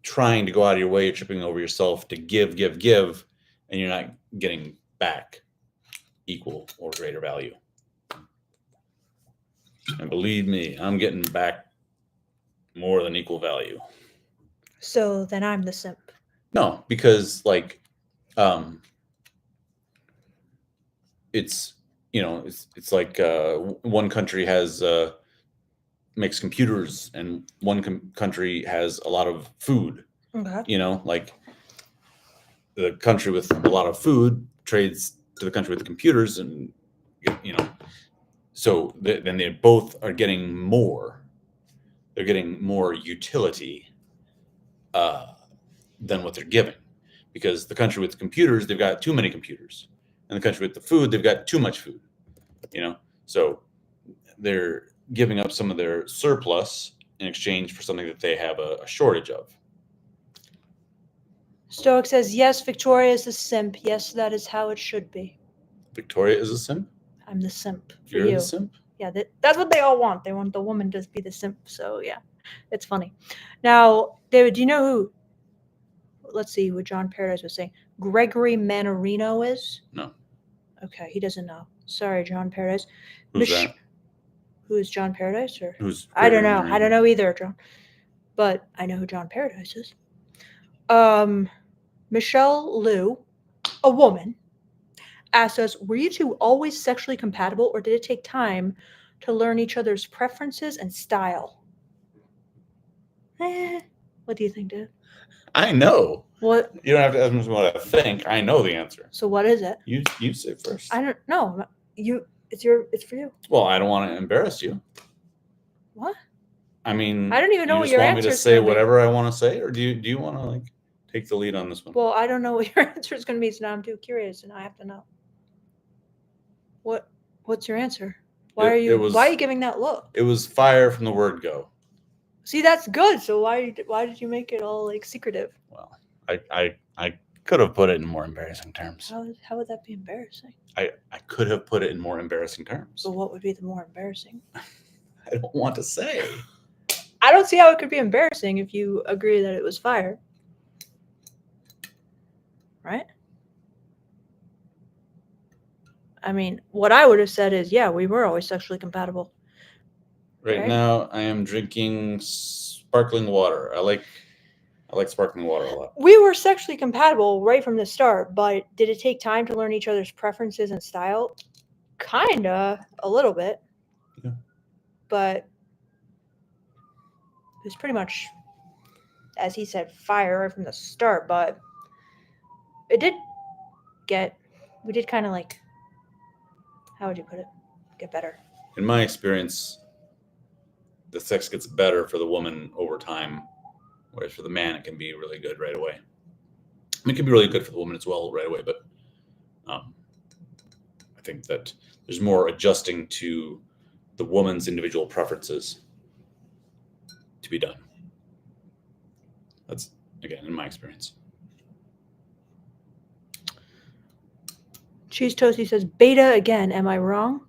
trying to go out of your way, you're tripping over yourself to give, and you're not getting back equal or greater value. And believe me, I'm getting back more than equal value. So then I'm the simp. No, because like, it's, you know, it's like one country has makes computers, and one country has a lot of food. Okay. You know, like the country with a lot of food trades to the country with the computers, and, you know, so then they both are getting more. They're getting more utility than what they're giving, because the country with the computers, they've got too many computers, and the country with the food, they've got too much food. You know, so they're giving up some of their surplus in exchange for something that they have a shortage of. Stoic says, yes, Victoria is the simp. Yes, that is how it should be. Victoria is a simp? I'm the simp for You're you. the simp? Yeah, that's what they all want. They want the woman to be the simp. So, yeah, it's funny. Now, David, do you know who, let's see what John Paradise was saying, Gregory Mannarino is? No. Okay, he doesn't know. Sorry, John Paradise. Who's that? Who is John Paradise? Or Who's I don't Gregory know. Mannarino? I don't know either, John. But I know who John Paradise is. Michelle Liu, a woman, asked us, were you two always sexually compatible, or did it take time to learn each other's preferences and style? What do you think, dude? I know. What? You don't have to ask me what I think. I know the answer. So what is it? You say first. I don't know. It's for you. Well, I don't want to embarrass you. What? I mean, I don't even know you what just your want me to answer's say gonna be. whatever I want to say, or do you want to, like, take the lead on this one? Well, I don't know what your answer is going to be, so now I'm too curious, and I have to know. What's your answer? Why are you giving that look? It was fire from the word go. See, that's good. So why did you make it all like secretive? Well, I could have put it in more embarrassing terms. How would that be embarrassing? I could have put it in more embarrassing terms. So what would be the more embarrassing? I don't want to say. I don't see how it could be embarrassing if you agree that it was fire. Right? I mean, what I would have said is, yeah, we were always sexually compatible. Right now, I am drinking sparkling water. I like sparkling water a lot. We were sexually compatible right from the start, but did it take time to learn each other's preferences and style? Kinda, a little bit. Yeah. But it was pretty much, as he said, fire right from the start. But we did kind of like, how would you put it? Get better. In my experience, the sex gets better for the woman over time, whereas for the man, it can be really good right away. I mean, it can be really good for the woman as well right away, but I think that there's more adjusting to the woman's individual preferences to be done. That's, again, in my experience. Cheese Toasty says, beta again. Am I wrong?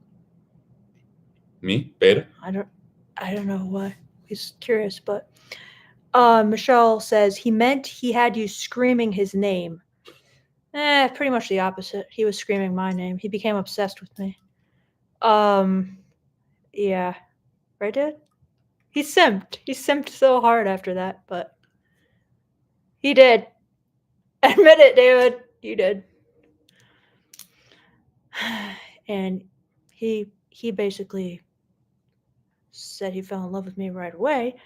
Me? Beta? I don't know why. He's curious, but Michelle says he meant he had you screaming his name. Pretty much the opposite. He was screaming my name. He became obsessed with me. Yeah. Right, dude? He simped. He simped so hard after that, but he did. Admit it, David. You did. And he basically said he fell in love with me right away.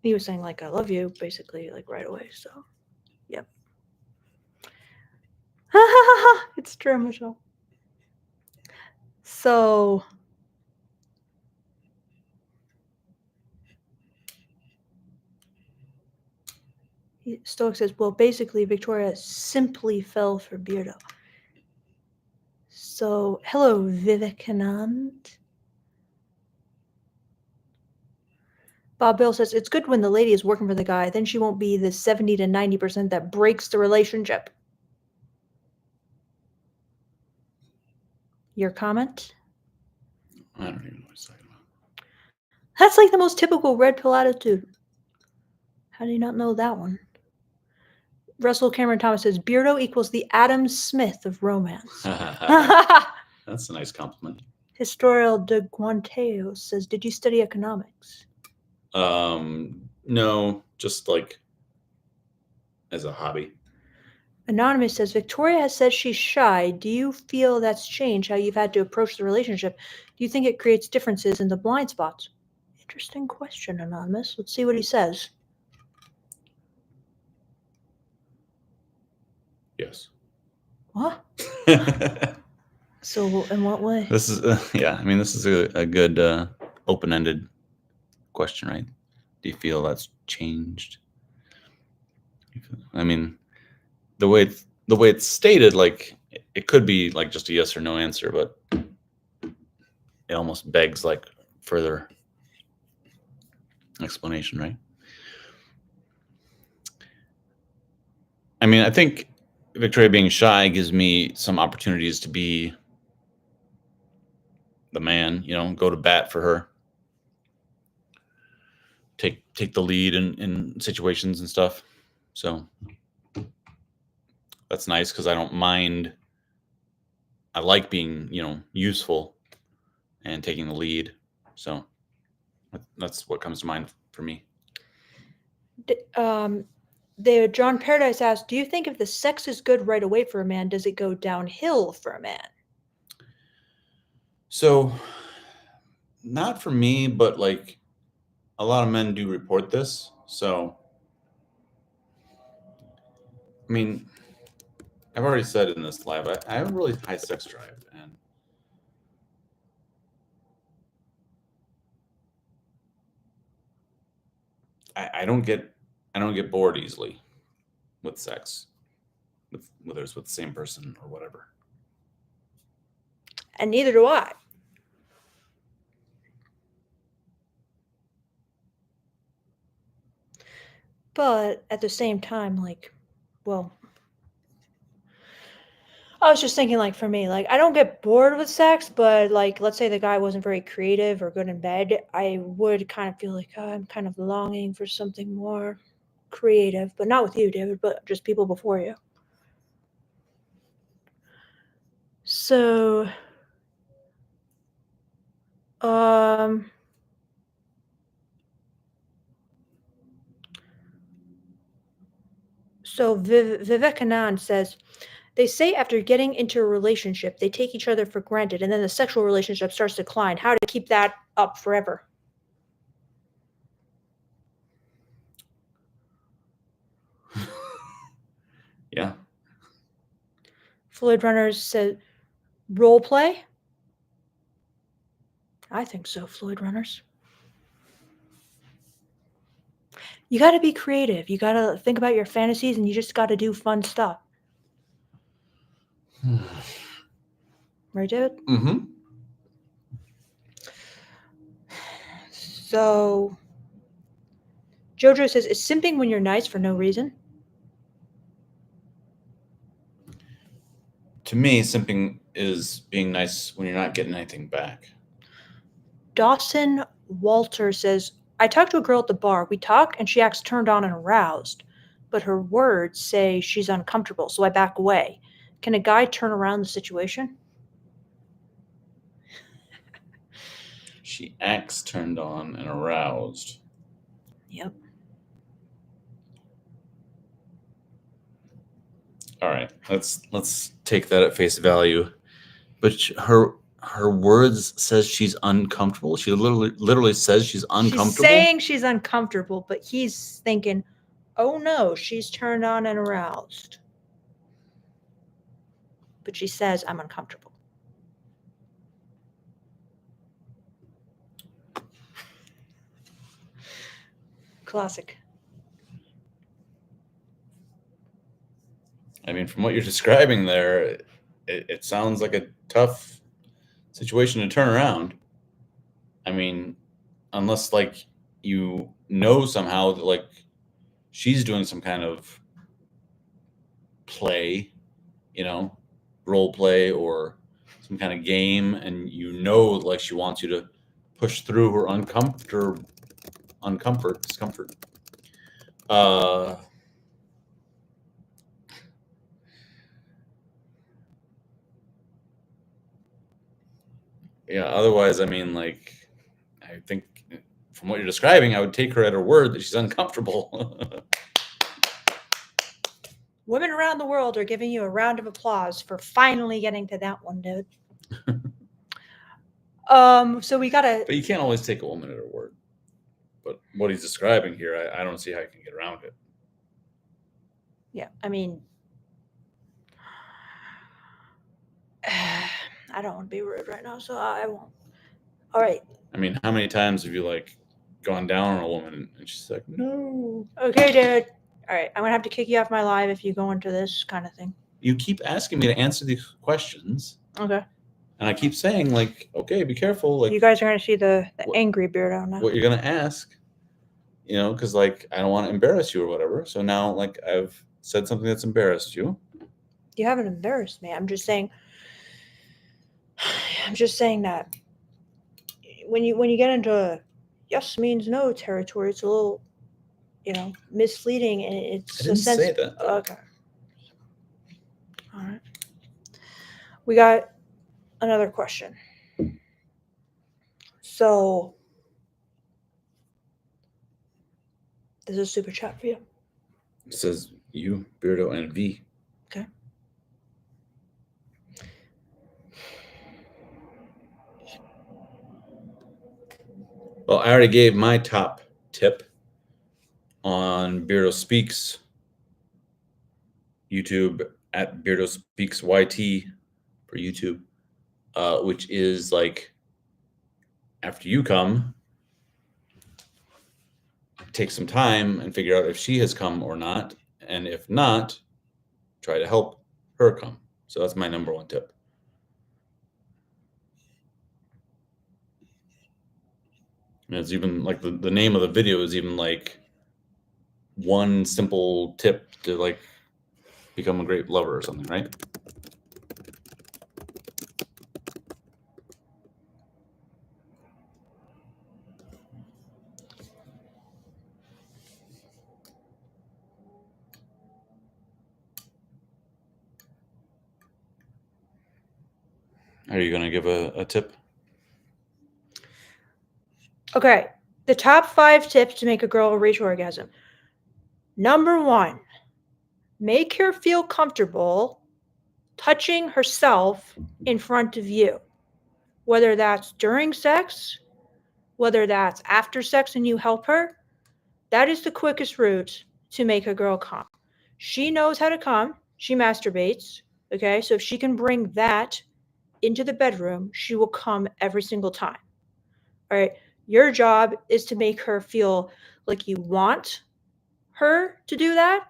He was saying like I love you basically like right away. So, yep. It's true, Michelle. So Stoic says, well, basically Victoria simply fell for Beardo. So, hello, Vivekanand. Bob Bill says, it's good when the lady is working for the guy. Then she won't be the 70 to 90% that breaks the relationship. Your comment? I don't even know what he's talking about. That's like the most typical red pill attitude. How do you not know that one? Russell Cameron Thomas says, Beardo equals the Adam Smith of romance. That's a nice compliment. Historial de Guanteo says, did you study economics? No, just like as a hobby. Anonymous says, Victoria has said she's shy. Do you feel that's changed how you've had to approach the relationship? Do you think it creates differences in the blind spots? Interesting question, Anonymous. Let's see what he says. Yes. What? So, in what way? This is, this is a good open-ended question, right? Do you feel that's changed? I mean, the way it's stated, like it could be like just a yes or no answer, but it almost begs like further explanation, right? I mean, I think Victoria being shy gives me some opportunities to be the man, go to bat for her, take the lead in situations and stuff. So that's nice because I don't mind. I like being, useful and taking the lead. So that's what comes to mind for me. John Paradise asked, do you think if the sex is good right away for a man, does it go downhill for a man? So not for me, but like a lot of men do report this. So, I mean, I've already said in this live, I have a really high sex drive, and I don't get bored easily with sex, whether it's with the same person or whatever. And neither do I. But at the same time, like, well, I was just thinking, like, for me, like, I don't get bored with sex, but, like, let's say the guy wasn't very creative or good in bed, I would kind of feel like, oh, I'm kind of longing for something more creative, but not with you, David, but just people before you. So, Vivekanand says, they say after getting into a relationship, they take each other for granted, and then the sexual relationship starts to decline. How to keep that up forever? Yeah. Floyd Runners said, role play? I think so, Floyd Runners. You got to be creative. You got to think about your fantasies, and you just got to do fun stuff. Right, David? Mm-hmm. So, Jojo says, is simping when you're nice for no reason? To me, simping is being nice when you're not getting anything back. Dawson Walter says, I talked to a girl at the bar. We talk, and she acts turned on and aroused, but her words say she's uncomfortable, so I back away. Can a guy turn around the situation? She acts turned on and aroused. Yep. All right, let's take that at face value. But her words says she's uncomfortable. She literally says she's uncomfortable. She's saying she's uncomfortable, but he's thinking, oh no, she's turned on and aroused. But she says, I'm uncomfortable. Classic. I mean, from what you're describing there, it sounds like a tough situation to turn around. I mean, unless like you know somehow that like she's doing some kind of play, you know, role play or some kind of game, and you know, like she wants you to push through her discomfort. Yeah, otherwise, I mean, like, I think from what you're describing, I would take her at her word that she's uncomfortable. Women around the world are giving you a round of applause for finally getting to that one, dude. So we gotta. But you can't always take a woman at her word. But what he's describing here, I don't see how you can get around it. Yeah, I mean, I don't want to be rude right now, so I won't. All right. I mean, how many times have you like gone down on a woman and she's like, no? Okay, dude. All right, I'm gonna have to kick you off my live if you go into this kind of thing. You keep asking me to answer these questions. Okay. And I keep saying, like, okay, be careful. Like, you guys are gonna see the angry beardo now. What you're gonna ask, you know, because like I don't want to embarrass you or whatever. So now, like, I've said something that's embarrassed you. You haven't embarrassed me. I'm just saying that when you get into yes means no territory, it's a little, misleading, and it's I didn't a sense. say that. Okay. All right. We got another question. So this is a super chat for you. It says you, Beardo, and V. Okay. Well, I already gave my top tip on Beardo Speaks YouTube at Beardo Speaks YT for YouTube, which is like after you come, take some time and figure out if she has come or not, and if not, try to help her come. So that's my number one tip. And it's even like the name of the video is even like one simple tip to like become a great lover or something, right? Are you going to give a tip? Okay. The top 5 tips to make a girl reach orgasm. Number 1, make her feel comfortable touching herself in front of you. Whether that's during sex, whether that's after sex and you help her, that is the quickest route to make a girl come. She knows how to come. She masturbates. Okay. So if she can bring that into the bedroom, she will come every single time. All right. Your job is to make her feel like you want her to do that,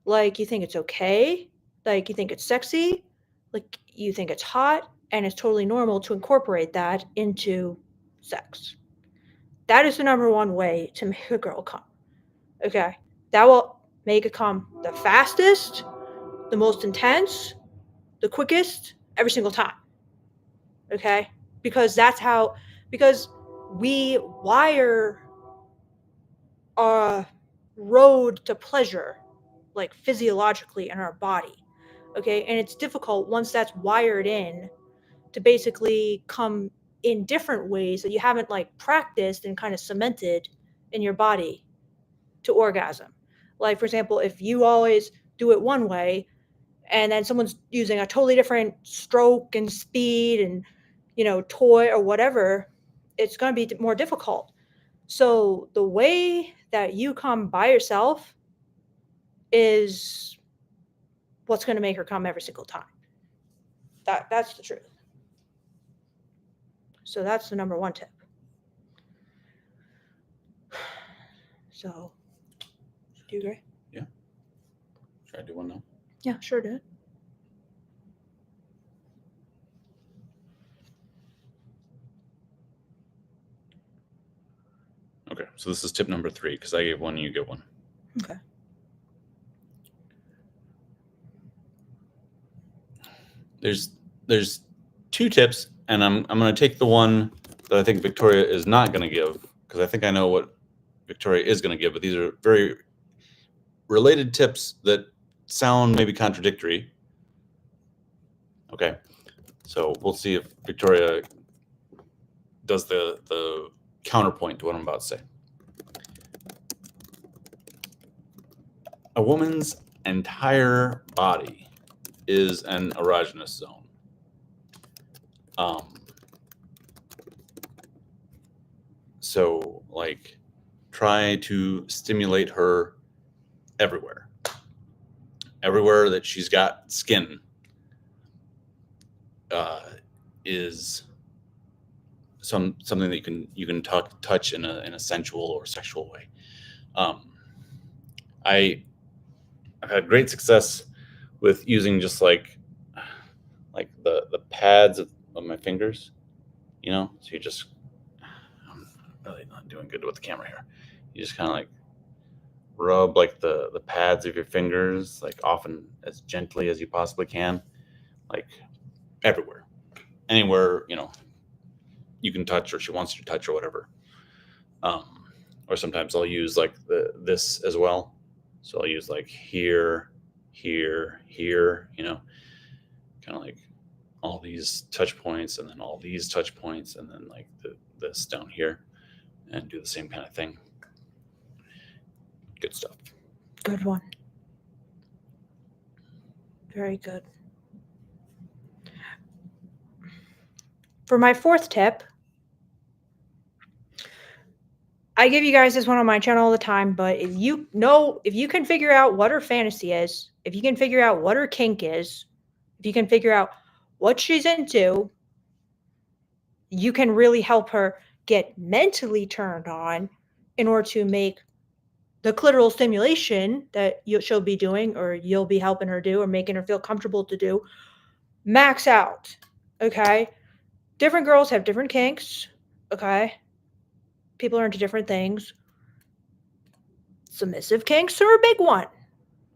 like you think it's okay, like you think it's sexy, like you think it's hot, and it's totally normal to incorporate that into sex. That is the number 1 way to make a girl come. Okay. That will make it come the fastest, the most intense, the quickest, every single time. Okay? Because we wire a road to pleasure, like physiologically in our body. Okay? And it's difficult once that's wired in to basically come in different ways that you haven't like practiced and kind of cemented in your body to orgasm. Like, for example, if you always do it one way and then someone's using a totally different stroke and speed and toy or whatever, it's going to be more difficult. So the way that you come by yourself is what's going to make her come every single time. That's the truth. So that's the number one tip. So, do you agree? Yeah. Should I do one now? Yeah, sure did. Okay, so this is tip number 3 because I gave one and you get one. Okay. There's 2 tips, and I'm going to take the one that I think Victoria is not going to give, because I think I know what Victoria is going to give, but these are very related tips that sound maybe contradictory. Okay, so we'll see if Victoria does the counterpoint to what I'm about to say. A woman's entire body is an erogenous zone. So, like, try to stimulate her everywhere. Everywhere that she's got skin is something that you can touch in a sensual or sexual way. I've had great success with using just like the pads of my fingers, so you just, I'm really not doing good with the camera here. You just kind of like rub like the pads of your fingers, like often as gently as you possibly can, like everywhere, anywhere, you can touch or she wants you to touch or whatever. Or sometimes I'll use like this as well. So I'll use like here, kind of like all these touch points and then all these touch points and then like this down here, and do the same kind of thing. Good stuff. Good one. Very good. For my 4th tip, I give you guys this one on my channel all the time, but if you can figure out what her fantasy is, if you can figure out what her kink is, if you can figure out what she's into, you can really help her get mentally turned on in order to make the clitoral stimulation that she'll be doing, or you'll be helping her do, or making her feel comfortable to do, max out. Okay? Different girls have different kinks. Okay? People are into different things. Submissive kinks are a big one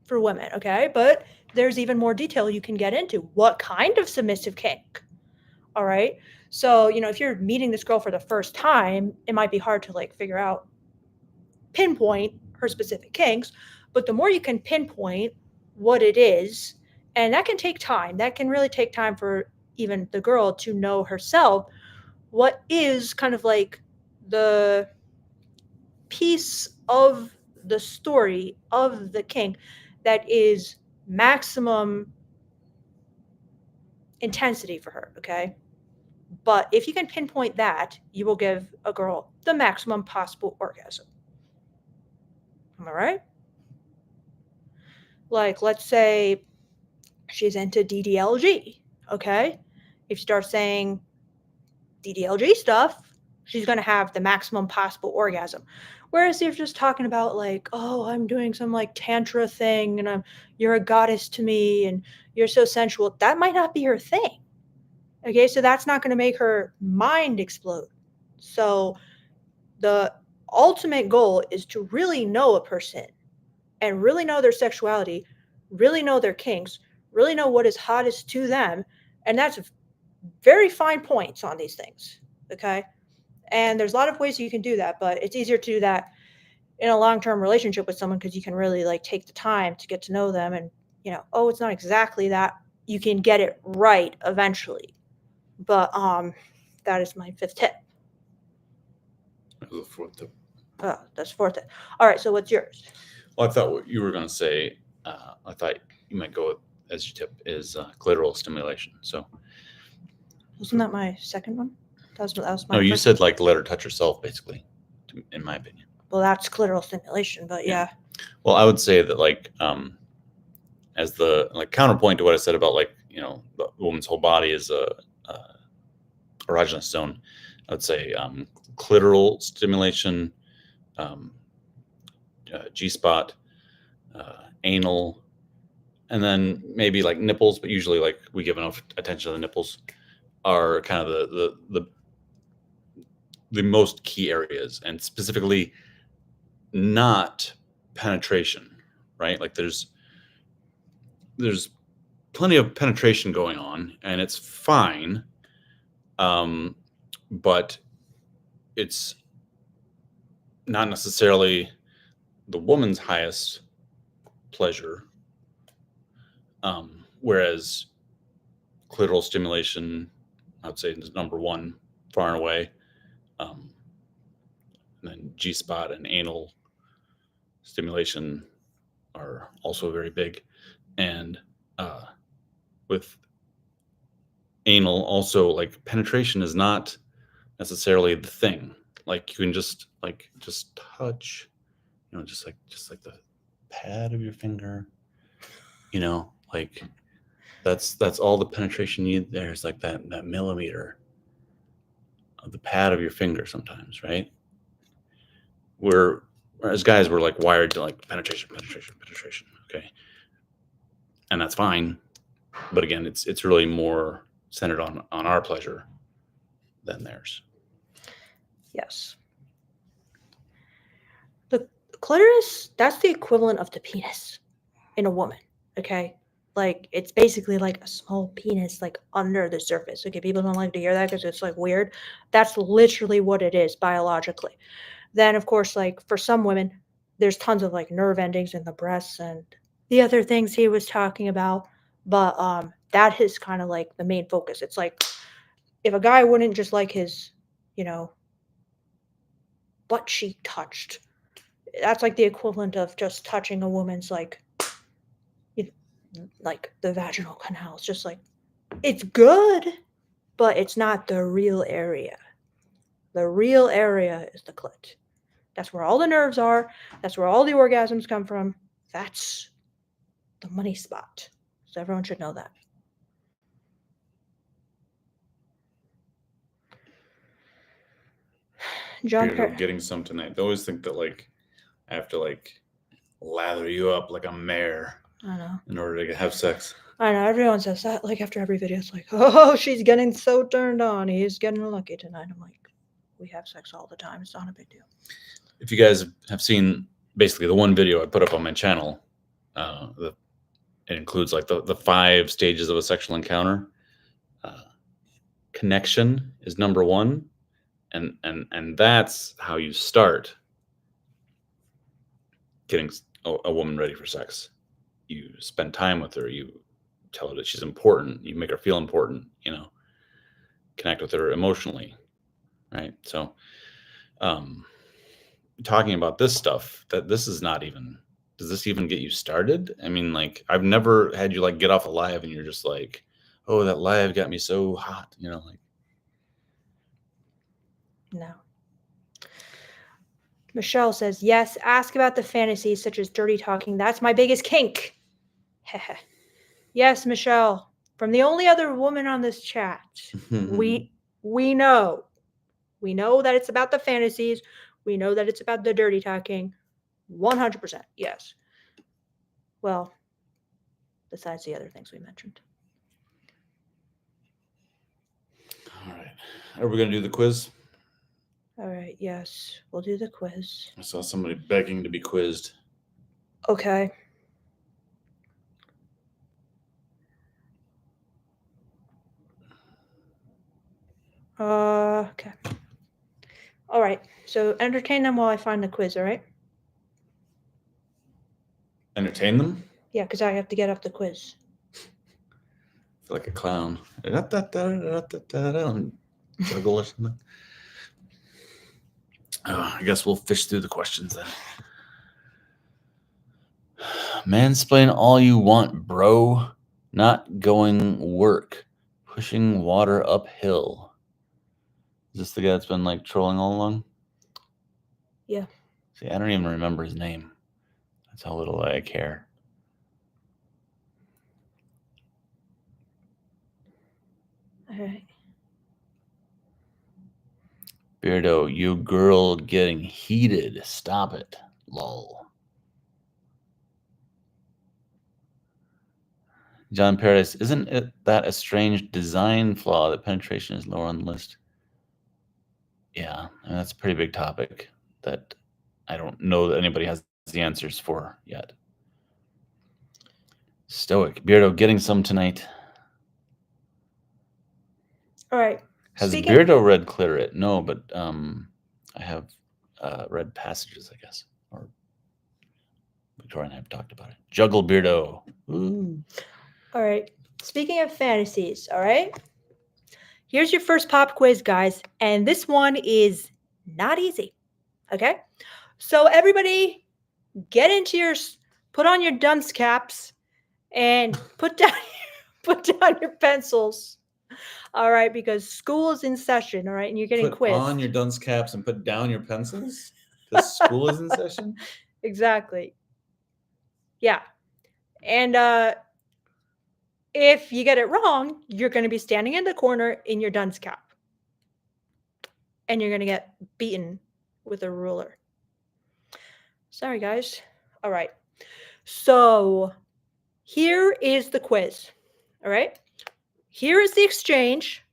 for women, okay? But there's even more detail you can get into. What kind of submissive kink? All right? So, if you're meeting this girl for the first time, it might be hard to like figure out, pinpoint her specific kinks, but the more you can pinpoint what it is, and that can take time. That can really take time for even the girl to know herself what is kind of like the piece of the story of the kink that is maximum intensity for her, okay? But if you can pinpoint that, you will give a girl the maximum possible orgasm. Am I right? Like, let's say she's into DDLG, okay? If you start saying DDLG stuff, she's going to have the maximum possible orgasm. Whereas if you're just talking about like, oh, I'm doing some like tantra thing and you're a goddess to me and you're so sensual, that might not be her thing. Okay, so that's not going to make her mind explode. So the ultimate goal is to really know a person and really know their sexuality, really know their kinks, really know what is hottest to them. And that's very fine points on these things. Okay. And there's a lot of ways you can do that, but it's easier to do that in a long-term relationship with someone because you can really like take the time to get to know them and, it's not exactly that. You can get it right eventually. But that is my 5th tip. That was the 4th tip. Oh, that's 4th tip. All right, so what's yours? Well, I thought what you were going to say, I thought you might go with, as your tip, is clitoral stimulation. So Wasn't that my second one? That was my No, you first. said like let her touch herself, basically, in my opinion. Well, that's clitoral stimulation, but yeah. Well, I would say that like as the like counterpoint to what I said about like the woman's whole body is a erogenous zone. I would say clitoral stimulation, G-spot, anal, and then maybe like nipples, but usually like we give enough attention to the nipples are kind of the most key areas, and specifically not penetration, right? Like there's plenty of penetration going on and it's fine, but it's not necessarily the woman's highest pleasure, whereas clitoral stimulation, I would say, is number one far and away. And then G-spot and anal stimulation are also very big. And with anal, also, like, penetration is not necessarily the thing. Like, you can just touch, just like the pad of your finger, like that's all the penetration you need there is like that millimeter of the pad of your finger sometimes, right? As guys, we're like wired to like penetration, okay? And that's fine. But again, it's really more centered on our pleasure than theirs. Yes. The clitoris, that's the equivalent of the penis in a woman, okay? Like, it's basically like a small penis, like, under the surface. Okay, people don't like to hear that because it's, like, weird. That's literally what it is biologically. Then, of course, like, for some women, there's tons of, like, nerve endings in the breasts and the other things he was talking about. But that is kind of, like, the main focus. It's like, if a guy wouldn't just like his, butt cheek touched, that's, like, the equivalent of just touching a woman's, like the vaginal canal. It's just like, it's good, but it's not the real area. The real area is the clit. That's where all the nerves are. That's where all the orgasms come from. That's the money spot. So everyone should know that. John You're getting some tonight. They always think that like I have to like lather you up like a mare. I know. In order to have sex. I know. Everyone says that. Like after every video, it's like, oh, she's getting so turned on. He's getting lucky tonight. I'm like, we have sex all the time. It's not a big deal. If you guys have seen basically the one video I put up on my channel, it includes like the 5 stages of a sexual encounter. Connection is number 1, and that's how you start getting a woman ready for sex. You spend time with her. You tell her that she's important. You make her feel important. Connect with her emotionally, right? So, talking about this stuff, that this is not even. Does this even get you started? I mean, like, I've never had you like get off a live and you're just like, oh, that live got me so hot, like. No. Michelle says, yes, ask about the fantasies such as dirty talking. That's my biggest kink. Yes, Michelle. From the only other woman on this chat, we know. We know that it's about the fantasies. We know that it's about the dirty talking. 100%, yes. Well, besides the other things we mentioned. All right. Are we going to do the quiz? All right, yes. We'll do the quiz. I saw somebody begging to be quizzed. Okay. Okay. All right. So entertain them while I find the quiz, all right? Entertain them? Yeah, because I have to get up the quiz. I feel like a clown. Juggle or something. I guess we'll fish through the questions then. Mansplain all you want, bro. Not going work. Pushing water uphill. Is this the guy that's been like trolling all along? Yeah. See, I don't even remember his name. That's how little I care. All right. Beardo, you girl getting heated. Stop it. Lol. John Paradise, isn't it that a strange design flaw that penetration is lower on the list? Yeah, I mean, that's a pretty big topic that I don't know that anybody has the answers for yet. Stoic. Beardo, getting some tonight. All right. Has Speaking- Beardo read Claret? No, but I have read passages, I guess. Or Victoria and I have talked about it. Juggle Beardo. Ooh. All right. Speaking of fantasies, all right? Here's your first pop quiz, guys. And this one is not easy. Okay? So everybody get into your put on your dunce caps and put down your pencils. All right, because school is in session, all right, and you're getting Put quizzed. on your dunce caps and put down your pencils? Because school is in session? Exactly. Yeah. And if you get it wrong, you're going to be standing in the corner in your dunce cap. And you're going to get beaten with a ruler. Sorry, guys. All right. So here is the quiz. All right. Here is the exchange.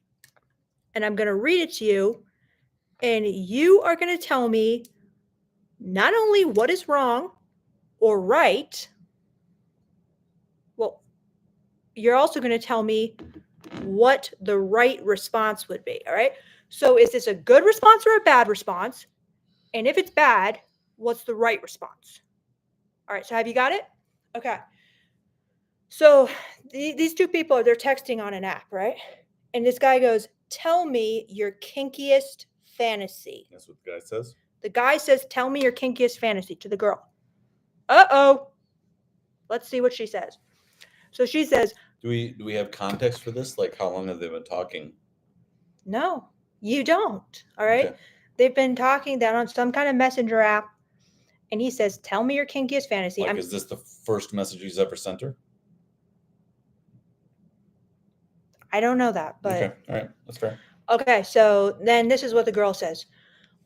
And I'm going to read it to you. And you are going to tell me not only what is wrong or right. Well, you're also going to tell me what the right response would be. All right. So is this a good response or a bad response? And if it's bad, what's the right response? All right. So have you got it? Okay. So these two people, they're texting on an app, right? And this guy goes, tell me your kinkiest fantasy. That's what the guy says. The guy says, tell me your kinkiest fantasy to the girl. Uh-oh. Let's see what she says. So she says, Do we have context for this? Like, how long have they been talking? no, you don't. All right. Okay. They've been talking down on some kind of messenger app. And he says, tell me your kinkiest fantasy. Like, is this the first message he's ever sent her? I don't know that, but Okay. All right. That's fair. okay. So then this is what the girl says.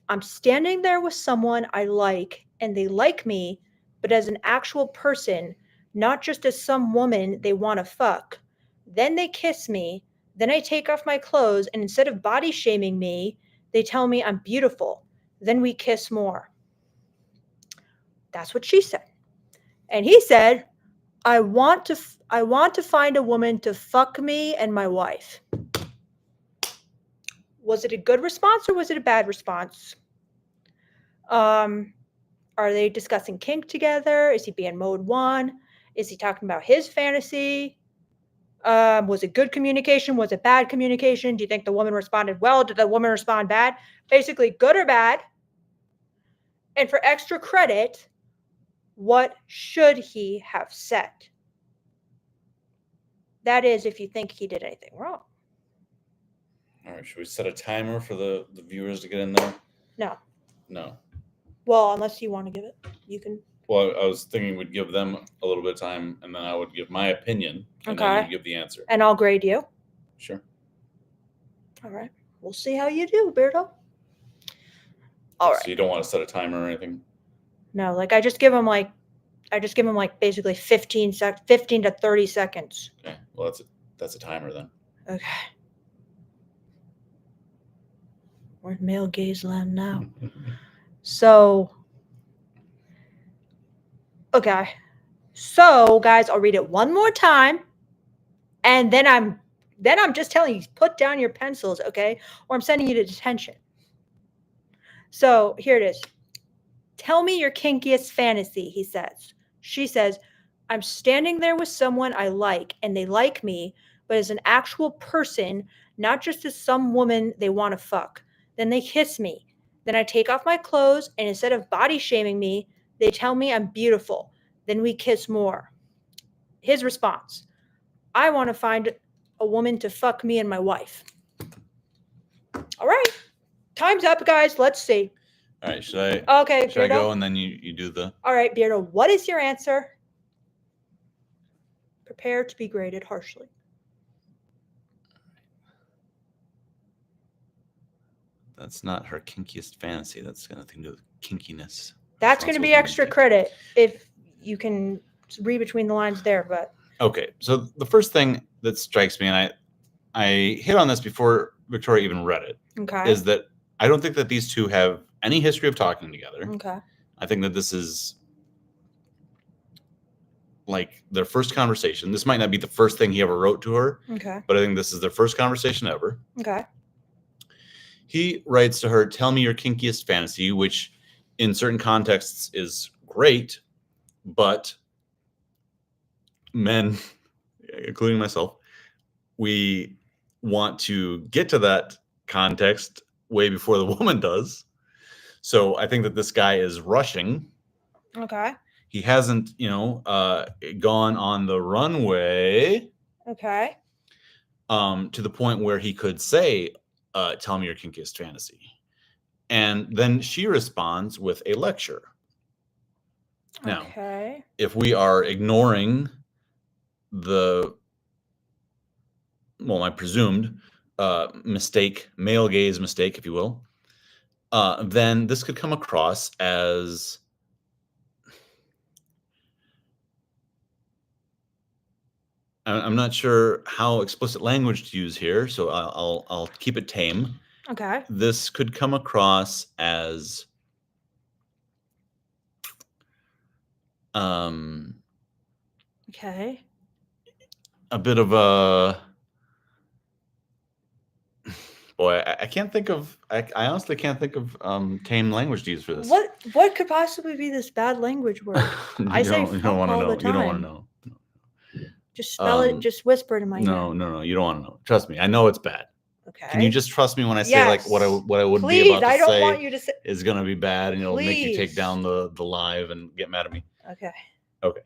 I'm standing there with someone I like and they like me, but as an actual person, not just as some woman they want to fuck. Then they kiss me. Then I take off my clothes and instead of body shaming me, they tell me I'm beautiful. Then we kiss more. That's what she said. And he said, I want to find a woman to fuck me and my wife. Was it a good response or was it a bad response? Are they discussing kink together? Is he being mode one? Is he talking about his fantasy? Was it good communication? Was it bad communication? Do you think the woman responded well? Did the woman respond bad? Basically, good or bad? And for extra credit, what should he have said? That is, if you think he did anything wrong. All right. Should we set a timer for the viewers to get in there? No. No. Well, unless you want to give it, you can. Well, I was thinking we'd give them a little bit of time, and then I would give my opinion, and then you give the answer. And I'll grade you. Sure. All right. We'll see how you do, Beardo. All right. So you don't want to set a timer or anything? No, like I just give him like basically 15 to 30 seconds. Okay. Well, that's a timer then. Okay. Where's male gaze land now? So, okay. So, guys, I'll read it one more time. And then I'm just telling you, put down your pencils, okay? Or I'm sending you to detention. So, here it is. Tell me your kinkiest fantasy, he says. She says, I'm standing there with someone I like and they like me, but as an actual person, not just as some woman they want to fuck. Then they kiss me. Then I take off my clothes and instead of body shaming me, they tell me I'm beautiful. Then we kiss more. His response, I want to find a woman to fuck me and my wife. All right. Time's up, guys. Let's see. All right, should I Okay, should I Beardo. go and then you do the All right, Beardo, what is your answer? Prepare to be graded harshly. That's not her kinkiest fantasy. That's got nothing to do with kinkiness. That's going to be extra credit if you can read between the lines there, but okay. So the first thing that strikes me, and I hit on this before Victoria even read it, okay. is that I don't think that these two have any history of talking together. Okay. I think that this is like their first conversation. This might not be the first thing he ever wrote to her, Okay. but I think this is their first conversation ever. Okay. He writes to her, "Tell me your kinkiest fantasy," which in certain contexts is great, but men, including myself, we want to get to that context way before the woman does. So I think that this guy is rushing. Okay. He hasn't, gone on the runway Okay. to the point where he could say, "Tell me your kinkiest fantasy." And then she responds with a lecture. Now, okay. if we are ignoring my presumed mistake, male gaze mistake, if you will, then this could come across as I'm not sure how explicit language to use here, so I'll keep it tame. Okay. This could come across as Okay. a bit of a boy. I can't think of. I honestly can't think of tame language to use for this. What could possibly be this bad language word? I say you don't want to all know. the You don't want time. to know. Just spell it. Just whisper it in my ear. No. You don't want to know. Trust me. I know it's bad. Okay. Can you just trust me when I say like what I would Please, be about to I don't say want you to say is going to be bad, and it'll make you take Please. down the live and get mad at me. Okay. Okay.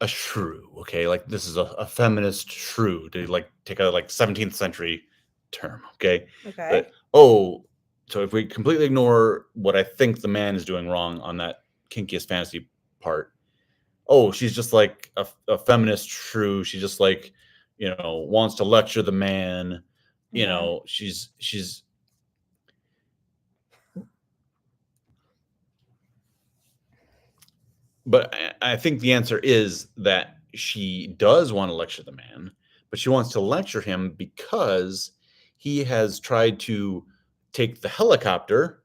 A shrew. Okay, like this is a feminist shrew to like take a like 17th century term. Okay. Okay. So if we completely ignore what I think the man is doing wrong on that kinkiest fantasy part, she's just like a feminist shrew. She just like, wants to lecture the man. She's but I think the answer is that she does want to lecture the man, but she wants to lecture him because he has tried to take the helicopter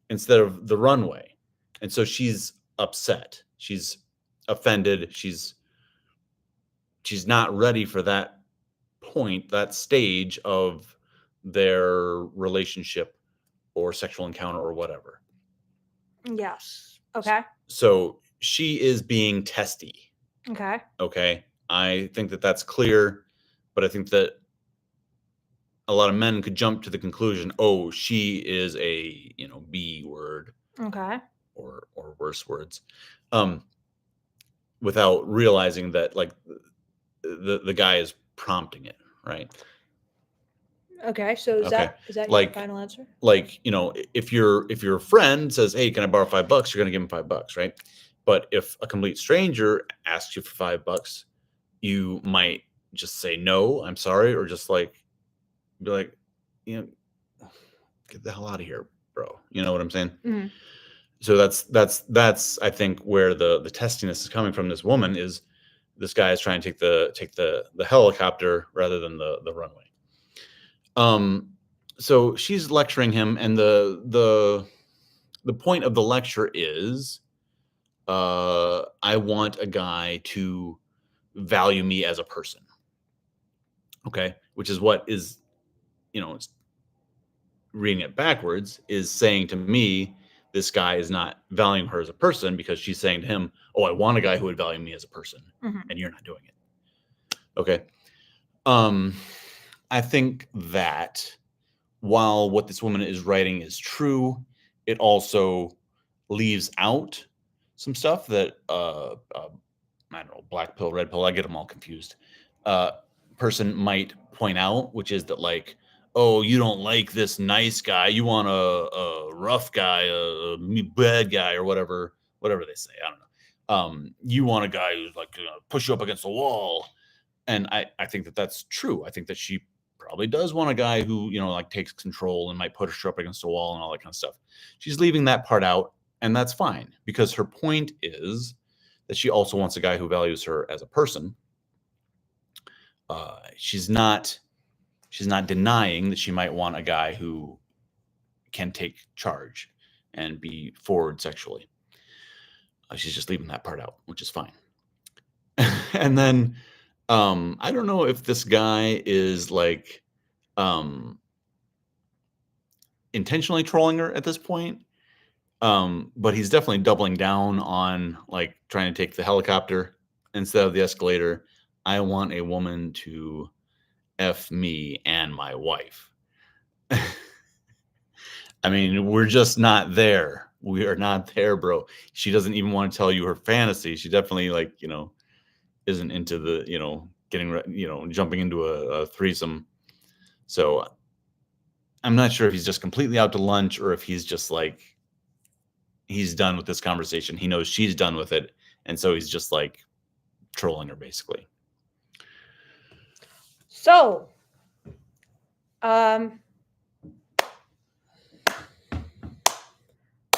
instead of the runway. And so she's upset. She's offended. She's not ready for that point, that stage of their relationship or sexual encounter or whatever. Yes. Okay. So she is being testy. Okay. Okay. I think that that's clear, but I think that a lot of men could jump to the conclusion, she is a, B word. Okay. Or worse words. Without realizing that like the guy is prompting it, right? Okay. So is that your final answer? Like, if your friend says, "Hey, can I borrow $5?" You're gonna give him $5, right? But if a complete stranger asks you for $5, you might just say no, I'm sorry, or just like be like, get the hell out of here, bro. You know what I'm saying? Mm-hmm. So that's I think where the testiness is coming from. This woman is this guy is trying to take the helicopter rather than the runway. So she's lecturing him, and the point of the lecture is, I want a guy to value me as a person. Okay, which is what is, it's reading it backwards is saying to me, this guy is not valuing her as a person because she's saying to him, I want a guy who would value me as a person, and you're not doing it. Okay. I think that while what this woman is writing is true, it also leaves out some stuff that I don't know, black pill, red pill, I get them all confused. person might point out, which is that like, oh, you don't like this nice guy, you want a rough guy, a bad guy, or whatever they say. I don't know. You want a guy who's like gonna push you up against the wall, and I think that that's true. I think that she probably does want a guy who, you know, like takes control and might push her up against the wall and all that kind of stuff. She's leaving that part out, and that's fine, because her point is that she also wants a guy who values her as a person. She's not denying that she might want a guy who can take charge and be forward sexually. She's just leaving that part out, which is fine. And then I don't know if this guy is like intentionally trolling her at this point, but he's definitely doubling down on like trying to take the helicopter instead of the escalator. I want a woman to F me and my wife. I mean, we're just not there. We are not there, bro. She doesn't even want to tell you her fantasy. She definitely, like, you know, isn't into the, you know, jumping into a threesome. So I'm not sure if he's just completely out to lunch or if he's just like, he's done with this conversation. He knows she's done with it. And so he's just like trolling her, basically. So,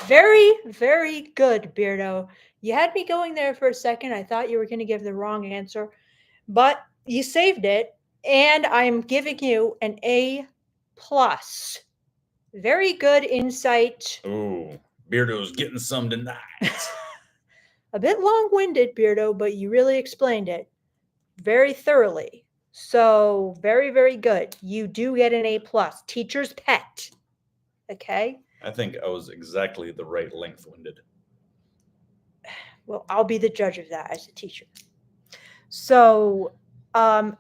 very, very good, Beardo. You had me going there for a second. I thought you were going to give the wrong answer, but you saved it, and I'm giving you an A+. Very good insight. Oh, Beardo's getting some tonight. A bit long-winded, Beardo, but you really explained it very thoroughly. So, very, very good. You do get an A+. Teacher's pet. Okay? I think I was exactly the right length-winded. Well, I'll be the judge of that as a teacher. So, all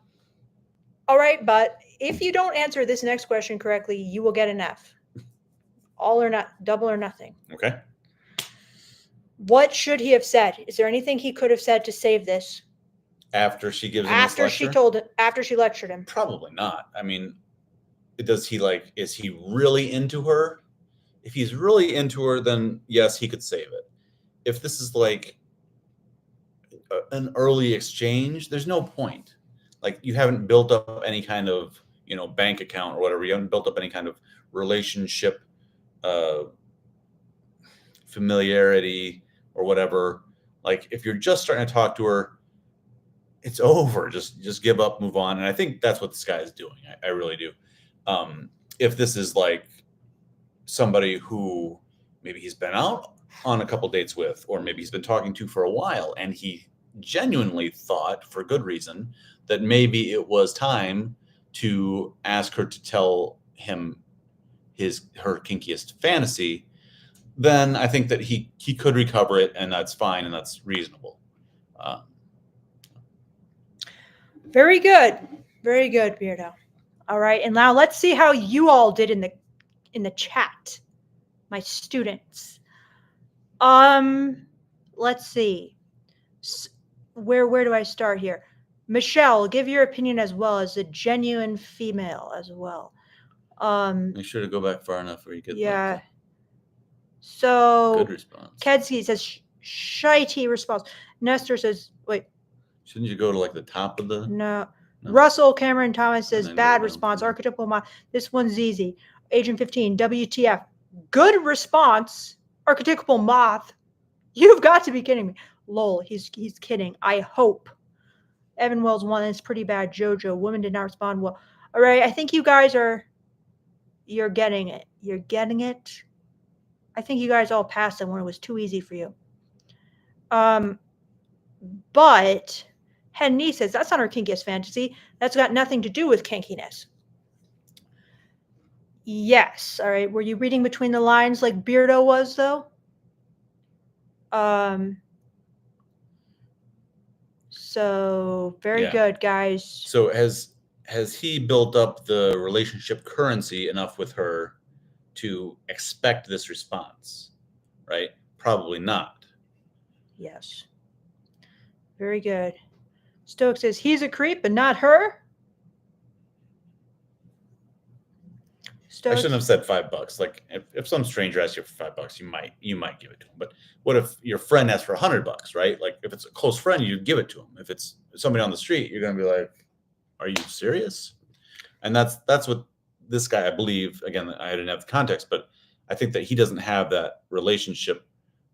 right, but if you don't answer this next question correctly, you will get an F. All or not, double or nothing. Okay. What should he have said? Is there anything he could have said to save this? After she gives him this lecture? After she lectured him. Probably not. I mean, is he really into her? If he's really into her, then yes, he could save it. If this is like an early exchange, there's no point. Like, you haven't built up any kind of, you know, bank account or whatever. You haven't built up any kind of relationship, familiarity or whatever. Like, if you're just starting to talk to her, it's over. Just give up, move on. And I think that's what this guy is doing. I really do. If this is like somebody who maybe he's been out on a couple dates with, or maybe he's been talking to for a while, and he genuinely thought, for good reason, that maybe it was time to ask her to tell him her kinkiest fantasy, then I think that he could recover it, and that's fine, and that's reasonable. Very good, Beardo. All right, and now let's see how you all did in the chat, my students. Let's see. Where do I start here? Michelle, give your opinion as well as a genuine female as well. Make sure to go back far enough where you get yeah. So good response. Kedsky says shitey response. Nestor says, wait. Shouldn't you go to like the top of the? No. Russell Cameron Thomas says bad response. Archetypal moth. This one's easy. Agent 15. WTF. Good response. Archetypal moth. You've got to be kidding me. Lol. He's kidding. I hope. Evan Wells 1 is pretty bad. Jojo. Women did not respond well. All right. I think you guys you're getting it. You're getting it. I think you guys all passed it when it was too easy for you. But Henny says that's not her kinkiest fantasy. That's got nothing to do with kinkiness. Yes. All right. Were you reading between the lines like Beardo was, though? So very good, guys. So has he built up the relationship currency enough with her to expect this response? Right? Probably not. Yes. Very good. Stoic says he's a creep, but not her. Stokes? shouldn't have said $5. Like if some stranger asks you for $5, you might give it to him. But what if your friend asks for $100, right? Like if it's a close friend, you give it to him. If it's somebody on the street, you're gonna be like, "Are you serious?" And that's what this guy, I believe. Again, I didn't have the context, but I think that he doesn't have that relationship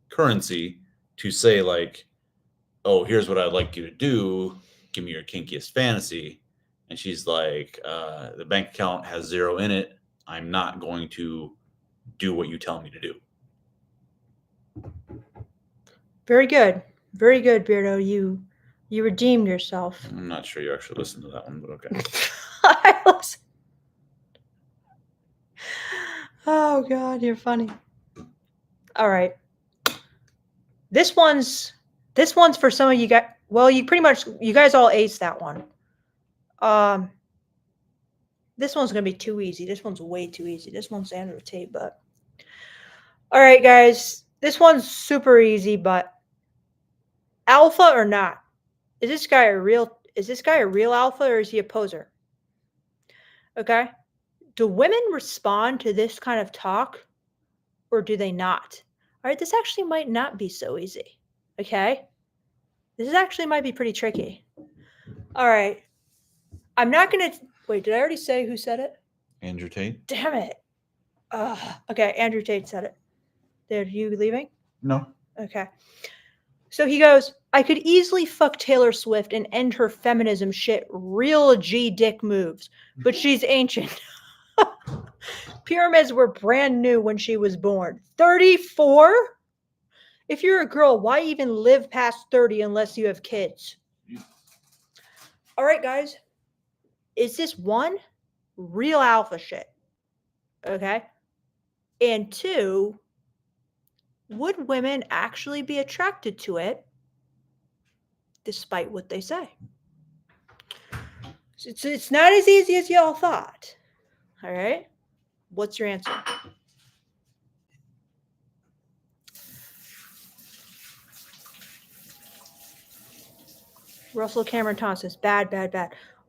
currency to say like, "Oh, here's what I'd like you to do. Give me your kinkiest fantasy." And she's like, "The bank account has 0 in it. I'm not going to do what you tell me to do." Very good. Very good, Beardo. You redeemed yourself. I'm not sure you actually listened to that one, but okay. I was... Oh God, you're funny. All right. This one's for some of you guys. Well, you guys all aced that one. This one's gonna be too easy. This one's way too easy. This one's Andrew Tate, but all right, guys. This one's super easy, but alpha or not? Is this guy a real alpha or is he a poser? Okay. Do women respond to this kind of talk or do they not? All right, this actually might not be so easy. Okay. This actually might be pretty tricky. All right. I'm not going to wait. Did I already say who said it? Andrew Tate? Damn it. Okay. Andrew Tate said it. Are you leaving? No. Okay. So he goes, I could easily fuck Taylor Swift and end her feminism shit real G dick moves, but she's ancient. Pyramids were brand new when she was born. 34? If you're a girl, why even live past 30 unless you have kids? All right, guys. Is this one, real alpha shit? Okay. And two, would women actually be attracted to it despite what they say? It's not as easy as y'all thought. All right. What's your answer? Russell Cameron Thomas says, bad.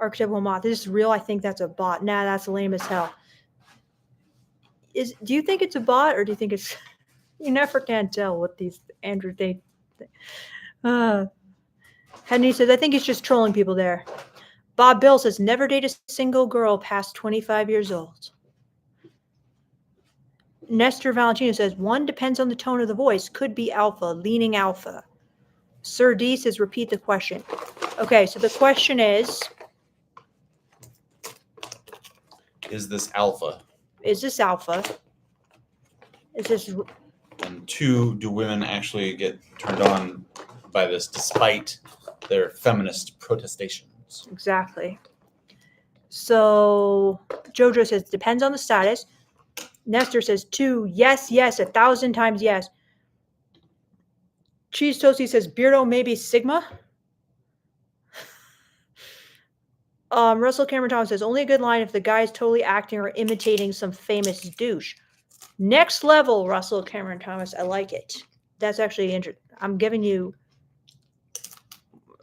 Archetypal moth. This is real. I think that's a bot. Nah, that's lame as hell. Do you think it's a bot or do you think it's... You never can tell what these Andrew Tate... Henry says, I think he's just trolling people there. Bob Bill says, never date a single girl past 25 years old. Nestor Valentino says, one depends on the tone of the voice. Could be alpha, leaning alpha. Sir D says, repeat the question. Okay, so the question is... Is this alpha? Is this alpha? Is this... And two, do women actually get turned on by this despite their feminist protestations? Exactly. So Jojo says, depends on the status. Nestor says, 2, yes, 1,000 times yes. Cheese Toasty says, Beardo maybe Sigma. Russell Cameron Thomas says, only a good line if the guy is totally acting or imitating some famous douche. Next level, Russell Cameron Thomas. I like it. That's actually interesting. I'm giving you...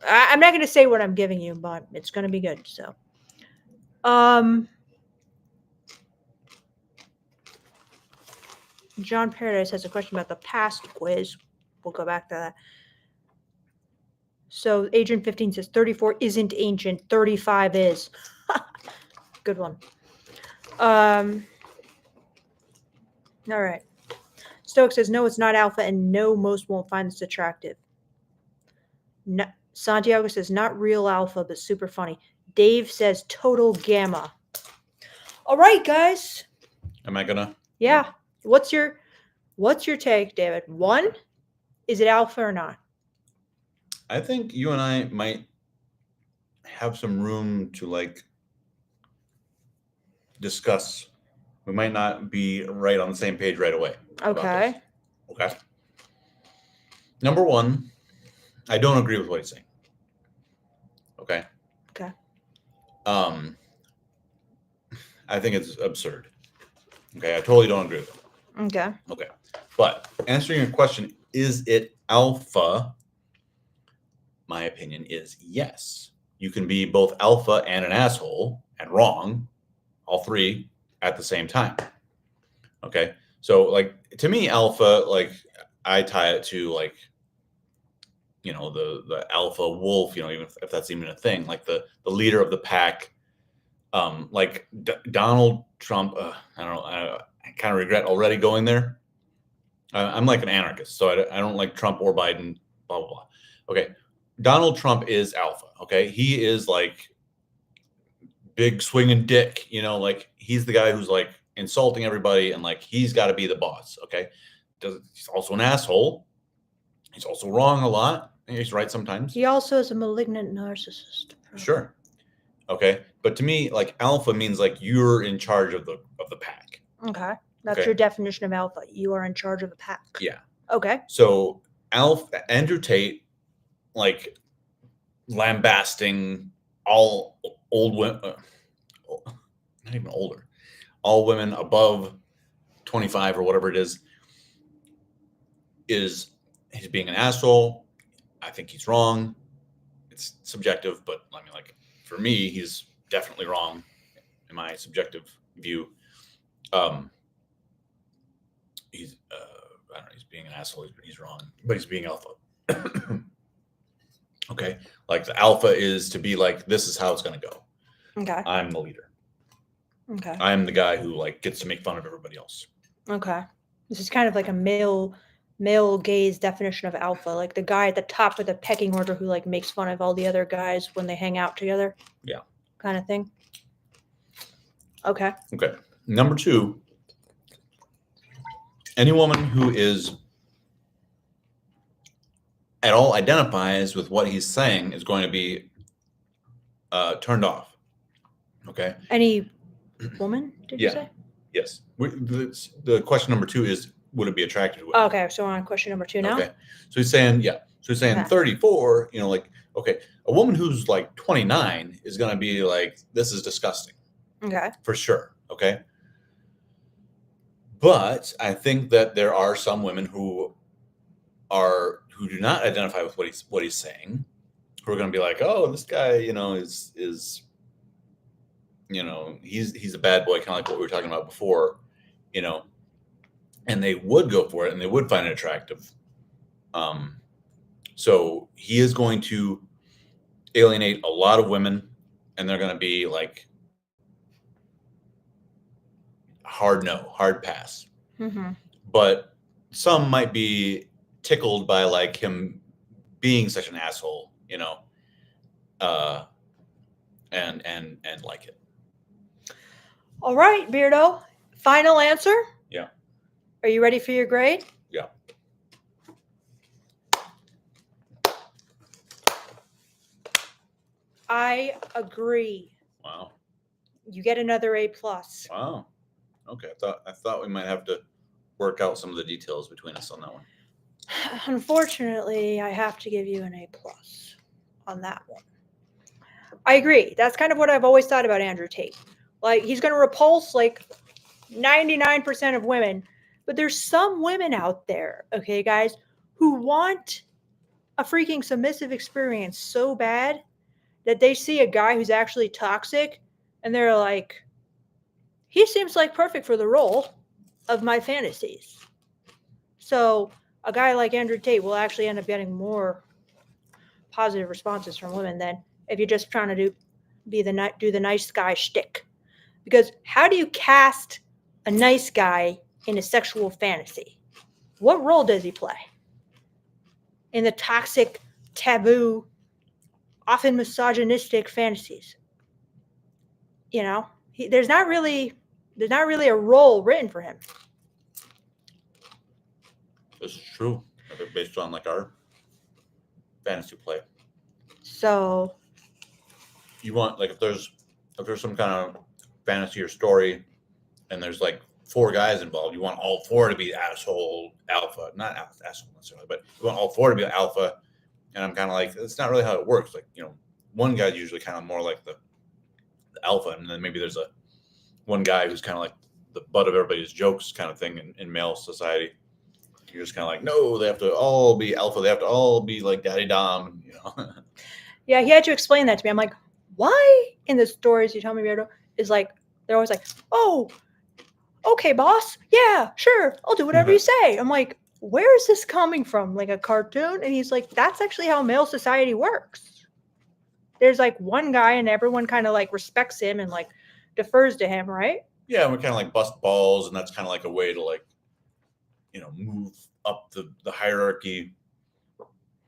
I'm not going to say what I'm giving you, but it's going to be good. So, John Paradise has a question about the past quiz. We'll go back to that. So Adrian 15 says 34 isn't ancient. 35 is. Good one. All right. Stoic says, no, it's not alpha, and no, most won't find this attractive. No, Santiago says, not real alpha, but super funny. Dave says, total gamma. All right, guys. Am I gonna? Yeah. What's your take, David? 1, is it alpha or not? I think you and I might have some room to like discuss. We might not be right on the same page right away. Okay. Okay. Number 1, I don't agree with what he's saying. Okay. Okay. I think it's absurd. Okay, I totally don't agree with it. Okay. Okay. But answering your question, is it alpha? My opinion is yes. You can be both alpha and an asshole and wrong, all three, at the same time. Okay. So like to me, alpha, like I tie it to like, you know, the alpha wolf, you know, even if that's even a thing, like the leader of the pack. Like Donald Trump, I don't know, I kind of regret already going there. I'm like an anarchist, so I don't like Trump or Biden, blah, blah, blah. Okay. Donald Trump is alpha. Okay. He is like big swinging dick, you know, like he's the guy who's like insulting everybody and like he's got to be the boss. Okay. He's also an asshole. He's also wrong a lot. He's right sometimes. He also is a malignant narcissist. Sure. Okay. But to me, like alpha means like you're in charge of the pack. Okay. That's Okay. your definition of alpha. You are in charge of the pack. Yeah. Okay. So Andrew Tate, like lambasting all old women, not even older, all women above 25 or whatever it is he's being an asshole. I think he's wrong. It's subjective, but I mean, like for me, he's definitely wrong in my subjective view. He's I don't know, he's being an asshole. He's wrong, but he's being alpha. Okay, like the alpha is to be like, this is how it's going to go. Okay. I'm the leader. Okay. I'm the guy who like gets to make fun of everybody else. Okay. This is kind of like a male gaze definition of alpha, like the guy at the top of the pecking order who like makes fun of all the other guys when they hang out together. Yeah. Kind of thing. Okay. Okay. Number 2, any woman who is at all identifies with what he's saying is going to be turned off. Okay. Any woman, did you Yeah. say? Yes. The question number 2 is, would it be attracted to it? Okay, so we're on question number 2 now. Okay. So he's saying, yeah. So he's saying Okay. 34, you know, like, okay, a woman who's like 29 is going to be like, this is disgusting. Okay. For sure. Okay. But I think that there are some women who do not identify with what he's saying, who are going to be like, oh, this guy, you know, is you know, he's a bad boy, kind of like what we were talking about before, you know, and they would go for it and they would find it attractive. So he is going to alienate a lot of women, and they're going to be like hard pass. Mm-hmm. But some might be tickled by like him being such an asshole, you know, and like it. All right, Beardo. Final answer? Yeah. Are you ready for your grade? Yeah. I agree. Wow. You get another A+. Wow. Okay. I thought we might have to work out some of the details between us on that one. Unfortunately, I have to give you an A+ on that one. I agree. That's kind of what I've always thought about Andrew Tate. Like, he's going to repulse like 99% of women, but there's some women out there, okay, guys, who want a freaking submissive experience so bad that they see a guy who's actually toxic and they're like, he seems like perfect for the role of my fantasies. So a guy like Andrew Tate will actually end up getting more positive responses from women than if you're just trying to do the nice guy shtick. Because how do you cast a nice guy in a sexual fantasy? What role does he play in the toxic, taboo, often misogynistic fantasies? You know, there's not really a role written for him. This is true. Based on like our fantasy play. So you want, like, if there's some kind of fantasy or story and there's like 4 guys involved, you want all 4 to be asshole alpha, not asshole necessarily, but you want all 4 to be alpha. And I'm kind of like, that's not really how it works. Like, you know, one guy's usually kind of more like the alpha, and then maybe there's one guy who's kind of like the butt of everybody's jokes kind of thing in male society. You're just kind of like, no, they have to all be alpha. They have to all be like daddy dom, you know. Yeah, he had to explain that to me. I'm like, why in the stories you tell me, Beardo, is like, they're always like, oh, Okay, boss. Yeah, sure. I'll do whatever you say. I'm like, where is this coming from? Like a cartoon? And he's like, that's actually how male society works. There's like one guy and everyone kind of like respects him and like defers to him, right? Yeah, we kind of like bust balls, and that's kind of like a way to like, move up the hierarchy.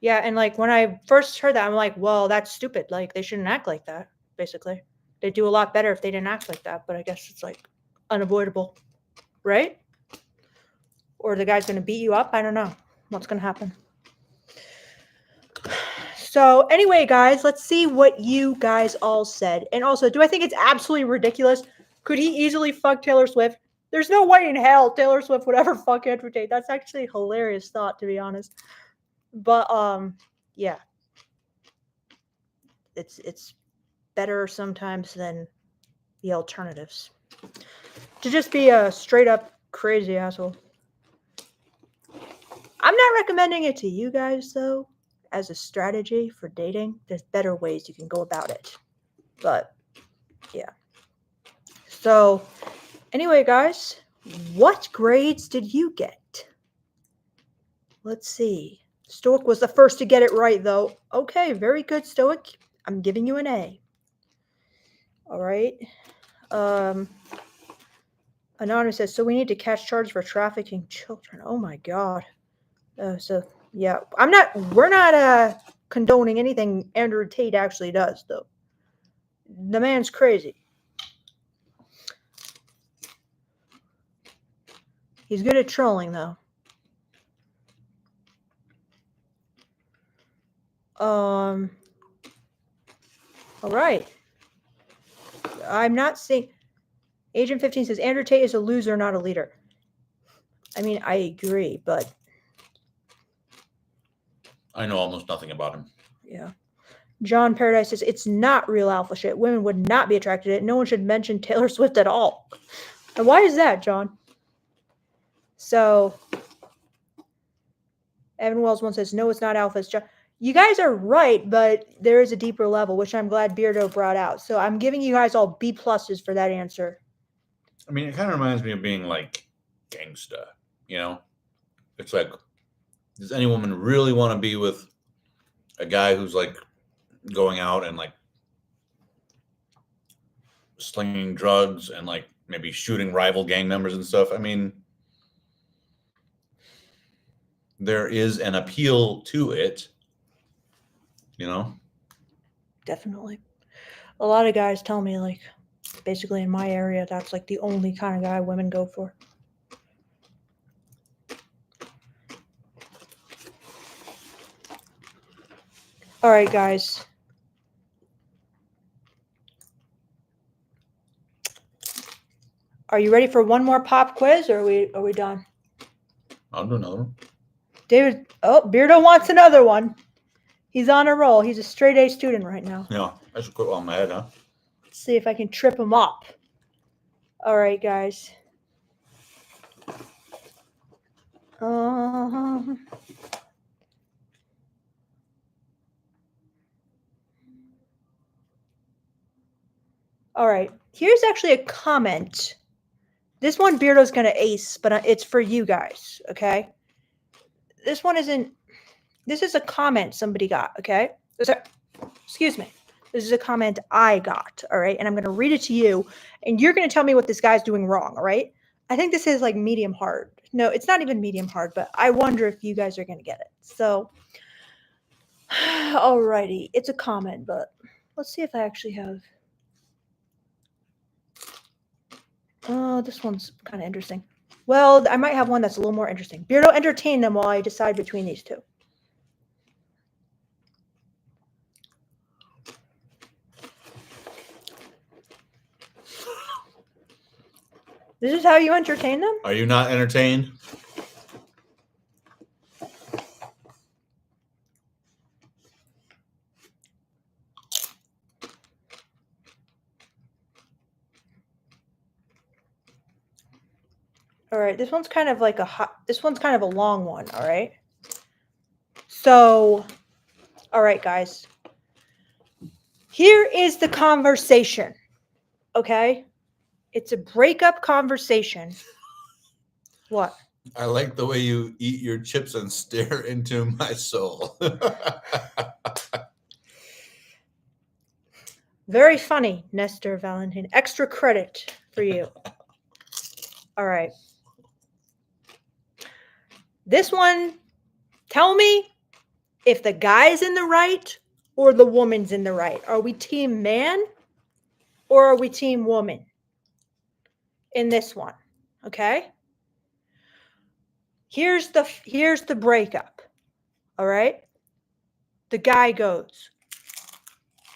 Yeah, and like when I first heard that, I'm like, well, that's stupid. Like they shouldn't act like that, basically. They'd do a lot better if they didn't act like that, but I guess it's like unavoidable, right? Or the guy's gonna beat you up. I don't know what's gonna happen. So anyway, guys, let's see what you guys all said. And also, do I think it's absolutely ridiculous? Could he easily fuck Taylor Swift? There's no way in hell Taylor Swift would ever fuck Andrew Tate. That's actually a hilarious thought, to be honest. But yeah, it's better sometimes than the alternatives. To just be a straight up crazy asshole. I'm not recommending it to you guys though, as a strategy for dating. There's better ways you can go about it. But yeah. So anyway, guys, what grades did you get? Let's see. Stoic was the first to get it right, though. Okay, very good, Stoic. I'm giving you an A. All right. Anonymous says, so we need to catch charges for trafficking children. Oh my God. So yeah, we're not condoning anything Andrew Tate actually does, though. The man's crazy. He's good at trolling, though. All right. I'm not saying. Agent 15 says Andrew Tate is a loser, not a leader. I mean, I agree, but I know almost nothing about him. yeah. John Paradise says it's not real alpha shit. Women would not be attracted to it. No one should mention Taylor Swift at all. And why is that, John? So Evan Wells one says, no, it's not alpha. It's John. You guys are right, but there is a deeper level, which I'm glad Beardo brought out. So I'm giving you guys all B pluses for that answer. I mean, it kind of reminds me of being like gangsta, It's like, does any woman really want to be with a guy who's like going out and like slinging drugs and like maybe shooting rival gang members and stuff? I mean, there is an appeal to it, Definitely. A lot of guys tell me, like, basically in my area, that's like the only kind of guy women go for. All right, guys. Are you ready for one more pop quiz, or are we done? I'll do another one. David, Beardo wants another one. He's on a roll. He's a straight A student right now. Yeah, I should quit while I'm ahead, huh? Let's see if I can trip him up. All right, guys. All right. Here's actually a comment. This one Beardo's going to ace, but it's for you guys, okay? This one isn't. This is a comment somebody got, okay? Excuse me. This is a comment I got, all right? And I'm going to read it to you, and you're going to tell me what this guy's doing wrong, all right? I think this is like medium hard. No, it's not even medium hard, but I wonder if you guys are going to get it. So, alrighty. It's a comment, but let's see if I actually have. Oh, this one's kind of interesting. Well, I might have one that's a little more interesting. Beardo, entertain them while I decide between these two. This is how you entertain them? Are you not entertained? All right, this one's kind of like this one's kind of a long one, all right? So, all right, guys. Here is the conversation, okay? It's a breakup conversation. What? I like the way you eat your chips and stare into my soul. Very funny, Nestor Valentin. Extra credit for you. All right. This one, tell me if the guy's in the right or the woman's in the right. Are we team man or are we team woman in this one? Okay? Here's the breakup. All right? The guy goes,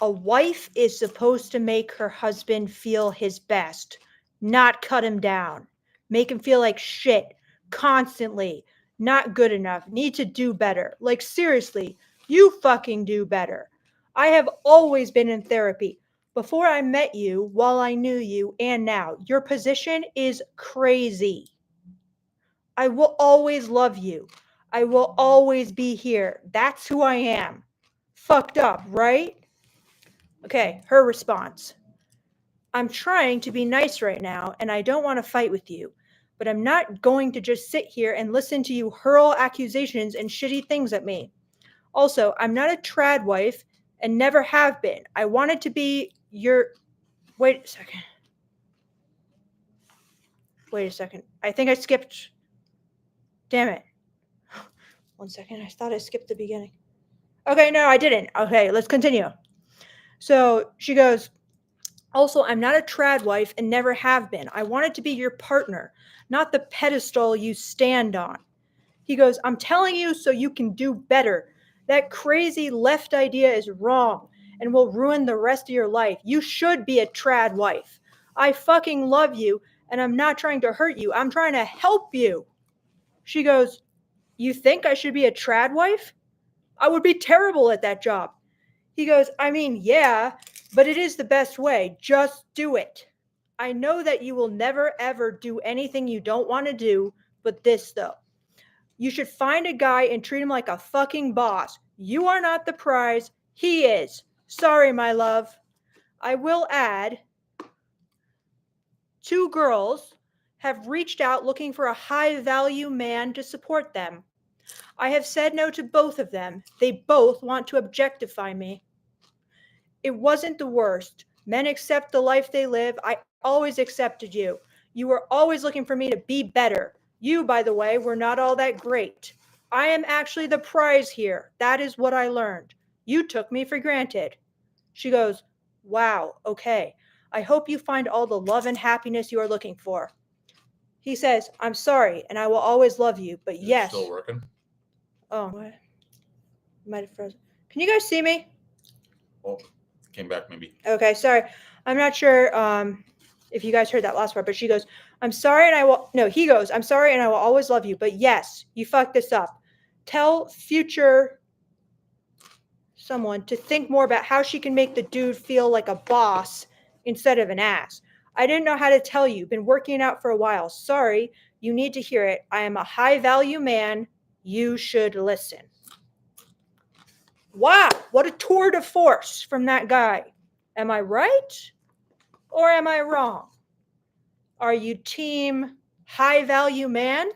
a wife is supposed to make her husband feel his best, not cut him down, make him feel like shit constantly, not good enough, need to do better. Like, seriously, you fucking do better. I have always been in therapy. Before I met you, while I knew you, and now, your position is crazy. I will always love you. I will always be here. That's who I am. Fucked up, right? Okay, her response. I'm trying to be nice right now, and I don't want to fight with you, but I'm not going to just sit here and listen to you hurl accusations and shitty things at me. Also, I'm not a trad wife and never have been. I wanted to be your. Wait a second. Wait a second. I think I skipped. Damn it. 1 second. I thought I skipped the beginning. Okay, no, I didn't. Okay, let's continue. So she goes, also, I'm not a trad wife and never have been. I wanted to be your partner, not the pedestal you stand on. He goes, I'm telling you so you can do better. That crazy left idea is wrong and will ruin the rest of your life. You should be a trad wife. I fucking love you and I'm not trying to hurt you. I'm trying to help you. She goes, you think I should be a trad wife? I would be terrible at that job. He goes, I mean, yeah, but it is the best way. Just do it. I know that you will never, ever do anything you don't want to do, but this, though. You should find a guy and treat him like a fucking boss. You are not the prize. He is. Sorry, my love. I will add, 2 girls have reached out looking for a high-value man to support them. I have said no to both of them. They both want to objectify me. It wasn't the worst. Men accept the life they live. I always accepted you. You were always looking for me to be better. You, by the way, were not all that great. I am actually the prize here. That is what I learned. You took me for granted. She goes, wow, okay. I hope you find all the love and happiness you are looking for. He says, I'm sorry, and I will always love you, but yes. Still working? Oh, what? Might have frozen. Can you guys see me? Oh, came back maybe. Okay, sorry. I'm not sure if you guys heard that last part, but she goes, I'm sorry and I will. No, he goes, I'm sorry and I will always love you. But yes, you fucked this up. Tell future someone to think more about how she can make the dude feel like a boss instead of an ass. I didn't know how to tell you. Been working out for a while. Sorry. You need to hear it. I am a high value man. You should listen. Wow, what a tour de force from that guy. Am I right or am I wrong? Are you team high value man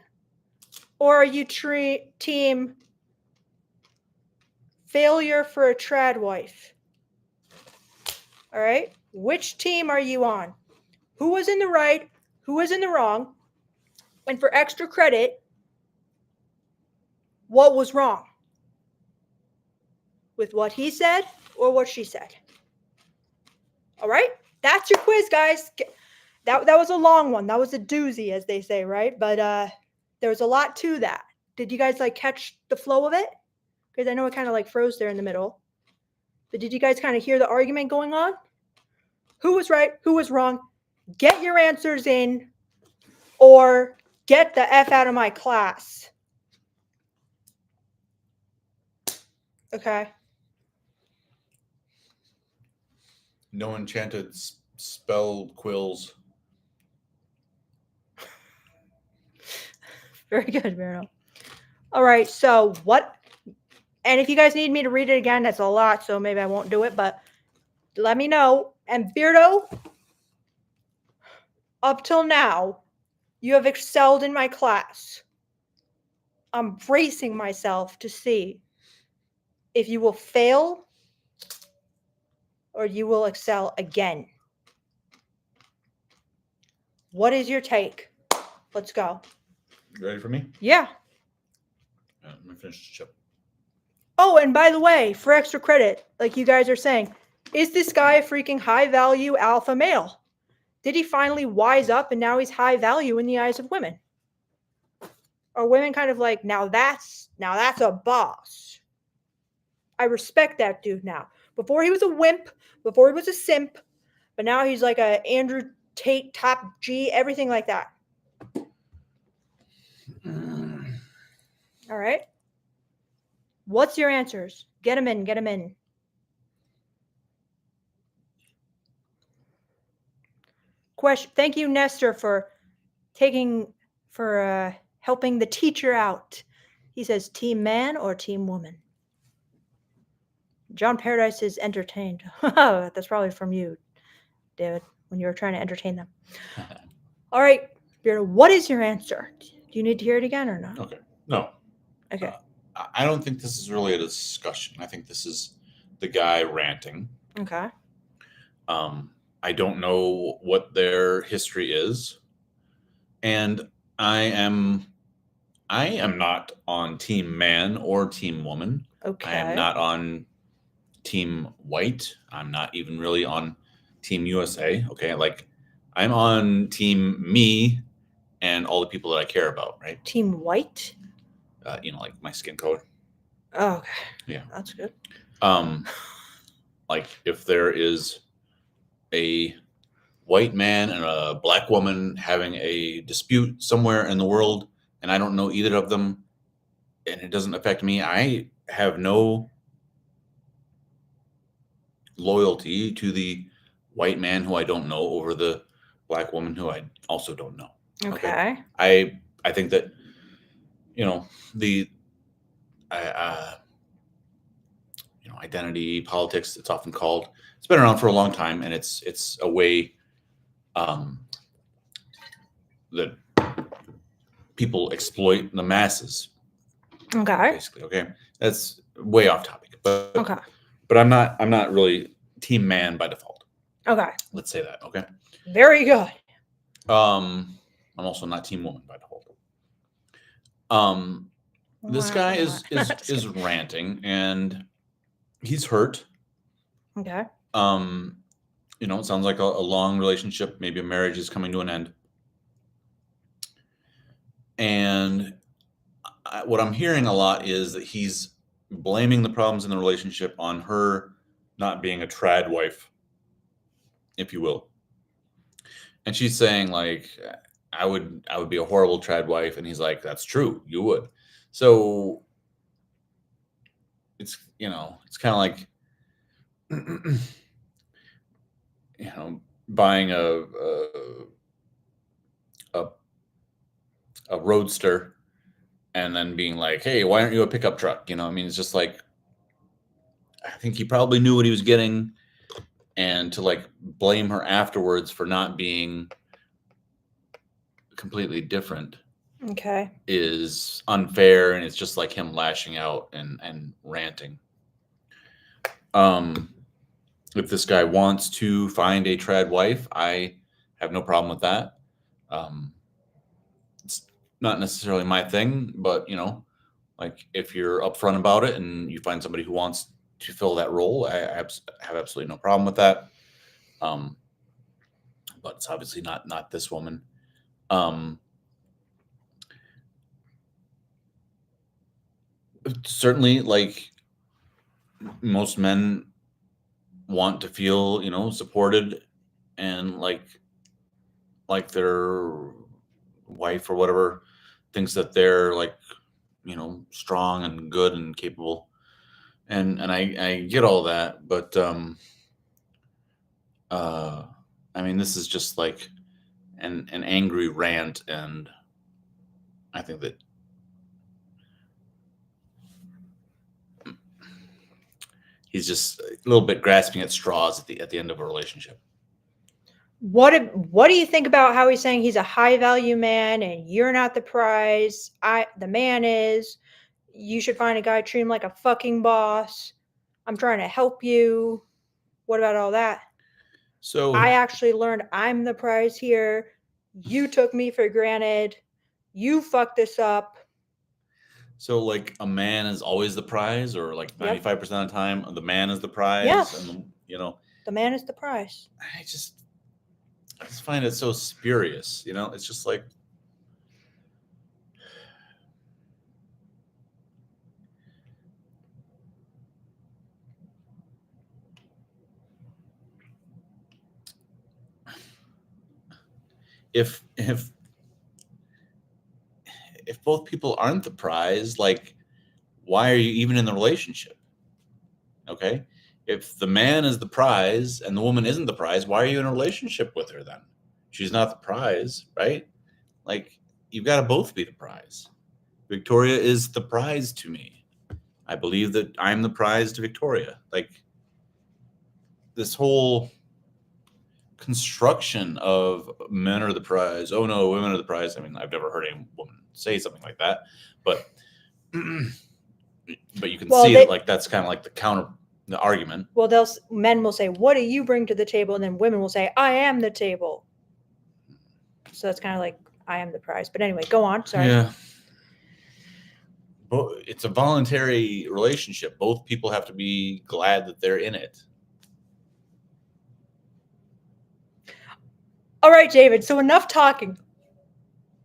or are you team failure for a trad wife? All right, which team are you on? Who was in the right? Who was in the wrong? And for extra credit, what was wrong? With what he said or what she said? All right, that's your quiz, guys. That was a long one. That was a doozy, as they say, right? But there was a lot to that. Did you guys like catch the flow of it? Because I know it kind of like froze there in the middle. But did you guys kind of hear the argument going on? Who was right? Who was wrong? Get your answers in or get the F out of my class. Okay. No enchanted spell quills. Very good, Bruno. All right, so what? And if you guys need me to read it again, that's a lot, so maybe I won't do it, but let me know. And Beardo, Up till now, you have excelled in my class. I'm bracing myself to see if you will fail or you will excel again. What is your take? Let's go. You ready for me? Yeah. Let me finish the chip. Oh, and by the way, for extra credit, like you guys are saying, is this guy a freaking high value alpha male? Did he finally wise up and now he's high value in the eyes of women? Are women kind of like, now that's a boss? I respect that dude now. Before he was a wimp, before he was a simp, but now he's like a Andrew Tate top G, everything like that. All right. What's your answers? Get them in. Get them in. Question. Thank you, Nestor, for helping the teacher out. He says, team man or team woman? John Paradise is entertained. That's probably from you, David, when you were trying to entertain them. All right, Beardo, what is your answer? Do you need to hear it again or not? Okay. No. Okay. I don't think this is really a discussion. I think this is the guy ranting. Okay. I don't know what their history is, and I am not on team man or team woman. Okay. I am not on team white. I'm not even really on team USA. Okay, like I'm on team me and all the people that I care about. Right. Team white. Like my skin color. Oh, okay. Yeah, that's good. Like if there is a white man and a black woman having a dispute somewhere in the world, and I don't know either of them, and it doesn't affect me, I have no loyalty to the white man who I don't know over the black woman who I also don't know. Okay. I think that the identity politics, it's often called, it's been around for a long time, and it's a way that people exploit the masses. Okay. Basically, okay, that's way off topic, but Okay. but I'm not really team man by default. Okay. Let's say that. Okay. Very good. I'm also not team woman by default. This guy is ranting, and he's hurt. Okay. It sounds like a long relationship, maybe a marriage is coming to an end. And what I'm hearing a lot is that he's blaming the problems in the relationship on her not being a trad wife, if you will. And she's saying, like, I would be a horrible trad wife, and he's like, that's true, you would. So it's it's kind of like buying a roadster and then being like, hey, why aren't you a pickup truck? I mean, it's just like, I think he probably knew what he was getting, and to like blame her afterwards for not being completely different Okay. is unfair, and it's just like him lashing out and ranting. If this guy wants to find a trad wife, I have no problem with that. It's not necessarily my thing, but like if you're upfront about it and you find somebody who wants to fill that role, I have absolutely no problem with that. But it's obviously not this woman. Certainly, like most men want to feel, supported and like their wife or whatever thinks that they're like, strong and good and capable. And I get all that, but I mean, this is just like an angry rant, and I think that he's just a little bit grasping at straws at the end of a relationship. What do you think about how he's saying he's a high value man and you're not the prize? The man is. You should find a guy, treat him like a fucking boss. I'm trying to help you. What about all that? So, I actually learned I'm the prize here. You took me for granted. You fucked this up. so like a man is always the prize, or like Yep. 95% of the time, the man is the prize, Yes. and The man is the prize. I just find it so spurious. It's just like, if both people aren't the prize, like, why are you even in the relationship? Okay, if the man is the prize and the woman isn't the prize, why are you in a relationship with her then? She's not the prize, right? Like, you've got to both be the prize. Victoria is the prize to me. I believe that I'm the prize to Victoria. Like, this whole construction of men are the prize. Oh no, women are the prize. I mean, I've never heard any woman say something like that, but you can see that, like, that's kind of like the argument. Well, men will say, "What do you bring to the table?" And then women will say, "I am the table." So it's kind of like I am the prize. But anyway, go on. Sorry. Yeah. But it's a voluntary relationship. Both people have to be glad that they're in it. All right, David. So enough talking.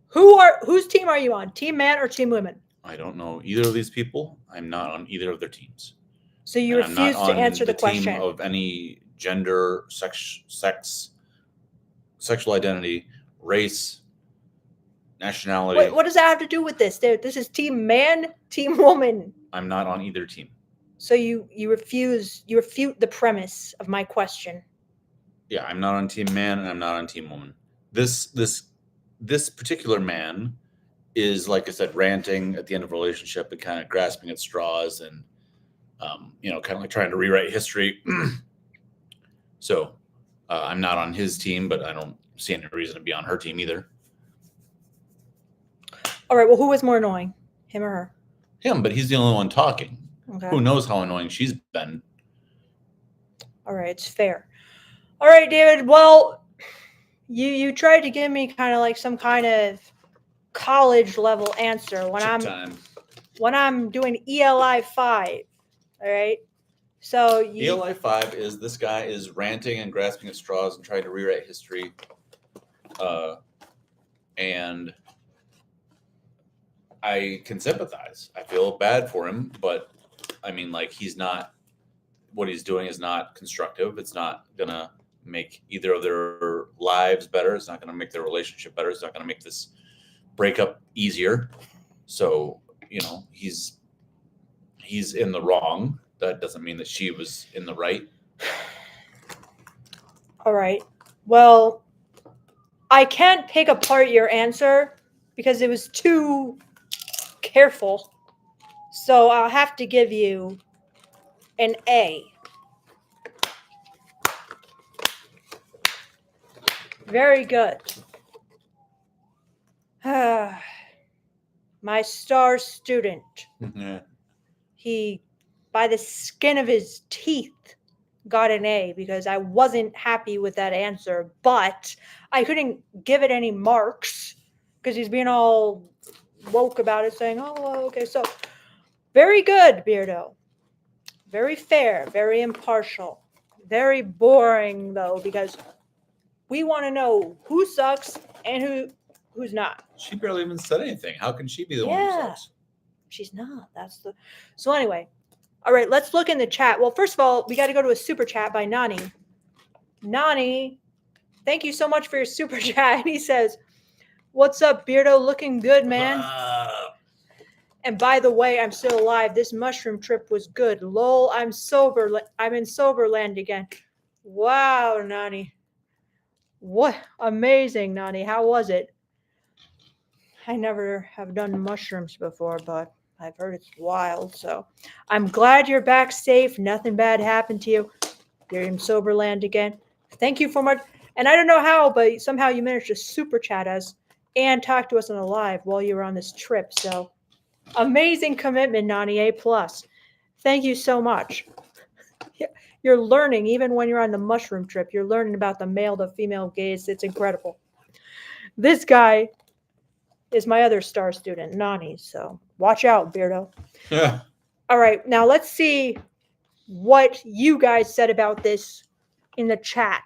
Whose team are you on? Team man or team women? I don't know either of these people. I'm not on either of their teams. So you And I'm not refuse to on answer the team question. of any gender, sex, sexual identity, race, nationality. What does that have to do with this, dude? This is team man, team woman. I'm not on either team. So you refute the premise of my question. Yeah, I'm not on team man and I'm not on team woman. This particular man is, like I said, ranting at the end of a relationship and kind of grasping at straws and kind of like trying to rewrite history. So I'm not on his team, but I don't see any reason to be on her team either. All right. Well, who was more annoying, him or her? Him, but he's the only one talking. Okay. Who knows how annoying she's been? All right, it's fair. All right, David. Well, you tried to give me kind of like some kind of college level answer when I'm doing ELI 5. All right. So ELI 5 is this guy is ranting and grasping at straws and trying to rewrite history. And I can sympathize. I feel bad for him, but I mean, like, what he's doing is not constructive. It's not gonna make either of their lives better. It's not gonna make their relationship better. It's not gonna make this breakup easier. So, he's in the wrong. That doesn't mean that she was in the right. All right. Well, I can't pick apart your answer because it was too careful. So I'll have to give you an A. Very good. My star student. Yeah. He, by the skin of his teeth, got an A because I wasn't happy with that answer, but I couldn't give it any marks because he's being all woke about it, saying, "Oh, okay." So, very good, Beardo. Very fair, very impartial. Very boring though, because we want to know who sucks and who's not. She barely even said anything. How can she be the one who sucks? She's not. So anyway. All right, let's look in the chat. Well, first of all, we got to go to a super chat by Nani. Nani, thank you so much for your super chat. And he says, "What's up, Beardo? Looking good, man. And by the way, I'm still alive. This mushroom trip was good. Lol, I'm sober. I'm in sober land again." Wow, Nani. What amazing, Nani. How was it? I never have done mushrooms before, but I've heard it's wild. So I'm glad you're back safe. Nothing bad happened to you. You're in sober land again. Thank you for much. And I don't know how, but somehow you managed to super chat us and talk to us on the live while you were on this trip. So amazing commitment, Nani, A+. Thank you so much. You're learning, even when you're on the mushroom trip, you're learning about the male to female gaze. It's incredible. This guy is my other star student, Nani. So watch out, Beardo. Yeah. All right, now let's see what you guys said about this in the chat.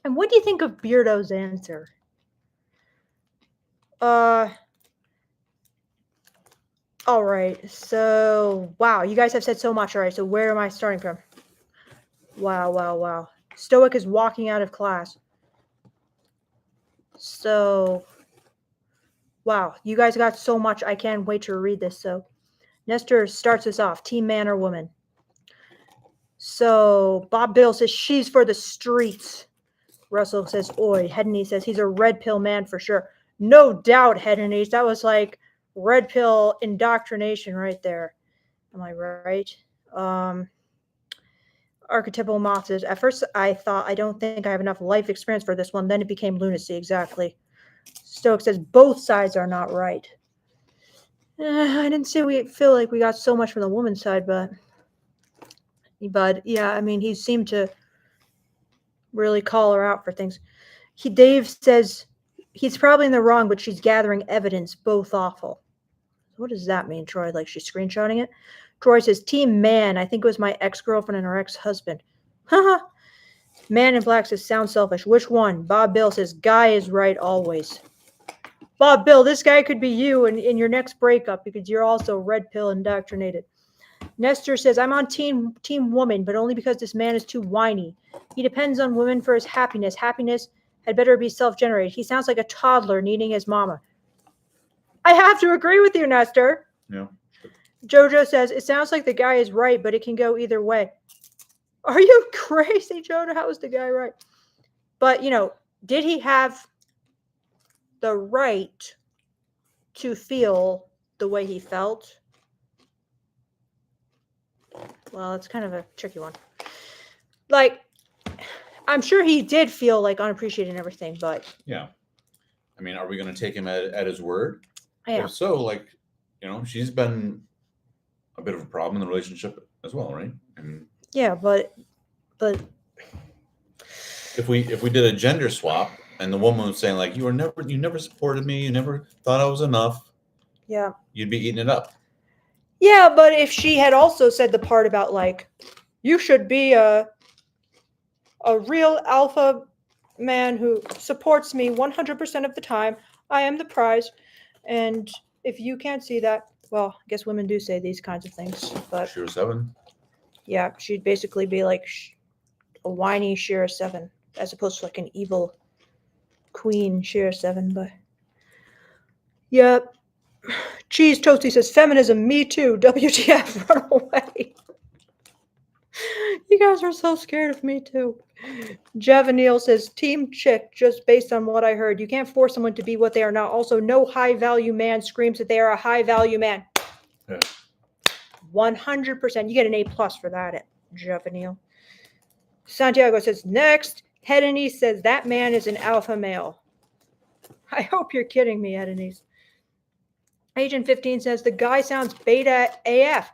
And what do you think of Beardo's answer? All right, so wow, you guys have said so much. All right, so where am I starting from? Wow. Stoic is walking out of class. So, wow, you guys got so much. I can't wait to read this. So, Nestor starts us off. Team man or woman? So, Bob Bill says she's for the streets. Russell says, oi. Hedney says he's a red pill man for sure. No doubt, Hedney. That was like red pill indoctrination right there. Am I right? Archetypal moth says, at first I thought I don't think I have enough life experience for this one. Then it became lunacy. Exactly. Stoic says both sides are not right. I didn't say we feel like we got so much from the woman's side, but yeah, I mean, he seemed to really call her out for things. Dave says he's probably in the wrong, but she's gathering evidence. Both awful. What does that mean, Troy? Like she's screenshotting it? Troy says, team man. I think it was my ex-girlfriend and her ex-husband. Haha. Man in black says, sound selfish. Which one? Bob Bill says, guy is right always. Bob Bill, this guy could be you in your next breakup because you're also red pill indoctrinated. Nestor says, I'm on team woman, but only because this man is too whiny. He depends on women for his happiness. Happiness had better be self-generated. He sounds like a toddler needing his mama. I have to agree with you, Nestor. Yeah. Jojo says, it sounds like the guy is right, but it can go either way. Are you crazy, Jojo? How is the guy right? But, did he have the right to feel the way he felt? Well, it's kind of a tricky one. Like, I'm sure he did feel like unappreciated and everything, but yeah. I mean, are we going to take him at his word? Yeah. If so, she's been a bit of a problem in the relationship as well, right? And yeah, but if we did a gender swap and the woman was saying like you never supported me, you never thought I was enough, yeah, you'd be eating it up. Yeah, but if she had also said the part about like you should be a real alpha man who supports me 100% of the time, I am the prize, and if you can't see that, well, I guess women do say these kinds of things, but Shira 7. Yeah, she'd basically be like a whiny Shira 7, as opposed to like an evil queen Shira 7, but yep. Cheese Toasty says, feminism, me too, WTF, run away. You guys are so scared of me too. Javanil says, team chick, just based on what I heard. You can't force someone to be what they are not. Also, no high value man screams that they are a high value man. Yeah. 100%. You get an A+ for that, Javanil. Santiago says, next. Hedonese says, that man is an alpha male. I hope you're kidding me, Hedonese. Agent 15 says, the guy sounds beta AF.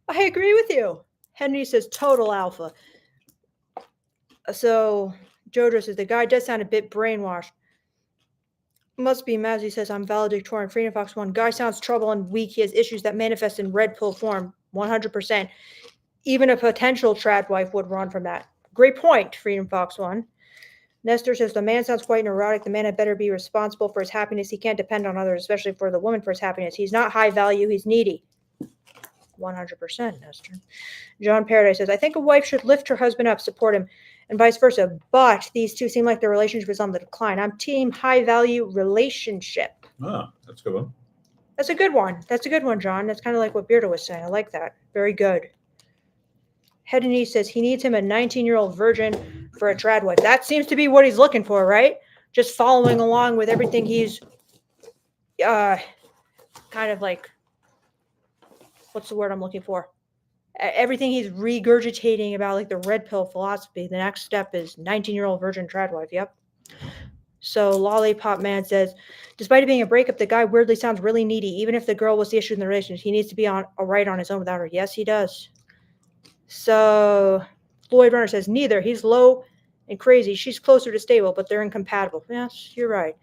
I agree with you. Henry says, total alpha. So, Jojo says, the guy does sound a bit brainwashed. Must be Mazzy says, I'm valedictorian. Freedom Fox 1. Guy sounds trouble and weak. He has issues that manifest in red pill form. 100%. Even a potential trad wife would run from that. Great point, Freedom Fox 1. Nestor says, the man sounds quite neurotic. The man had better be responsible for his happiness. He can't depend on others, especially for the woman for his happiness. He's not high value. He's needy. 100%, Nestor. John Paradise says, I think a wife should lift her husband up, support him, and vice versa. But these two seem like their relationship is on the decline. I'm team high value relationship. Ah, that's a good one. That's a good one. That's a good one, John. That's kind of like what Beardo was saying. I like that. Very good. Hedonese says he needs him a 19-year-old virgin for a trad wife. That seems to be what he's looking for, right? Just following along with everything he's kind of like, what's the word I'm looking for? everything he's regurgitating about like the red pill philosophy. The next step is 19-year-old virgin tradwife. Yep. So Lollipop Man says, despite it being a breakup, the guy weirdly sounds really needy. Even if the girl was the issue in the relationship, he needs to be all right on his own without her. Yes, he does. So Lloyd Runner says, neither. He's low and crazy. She's closer to stable, but they're incompatible. Yes, you're right.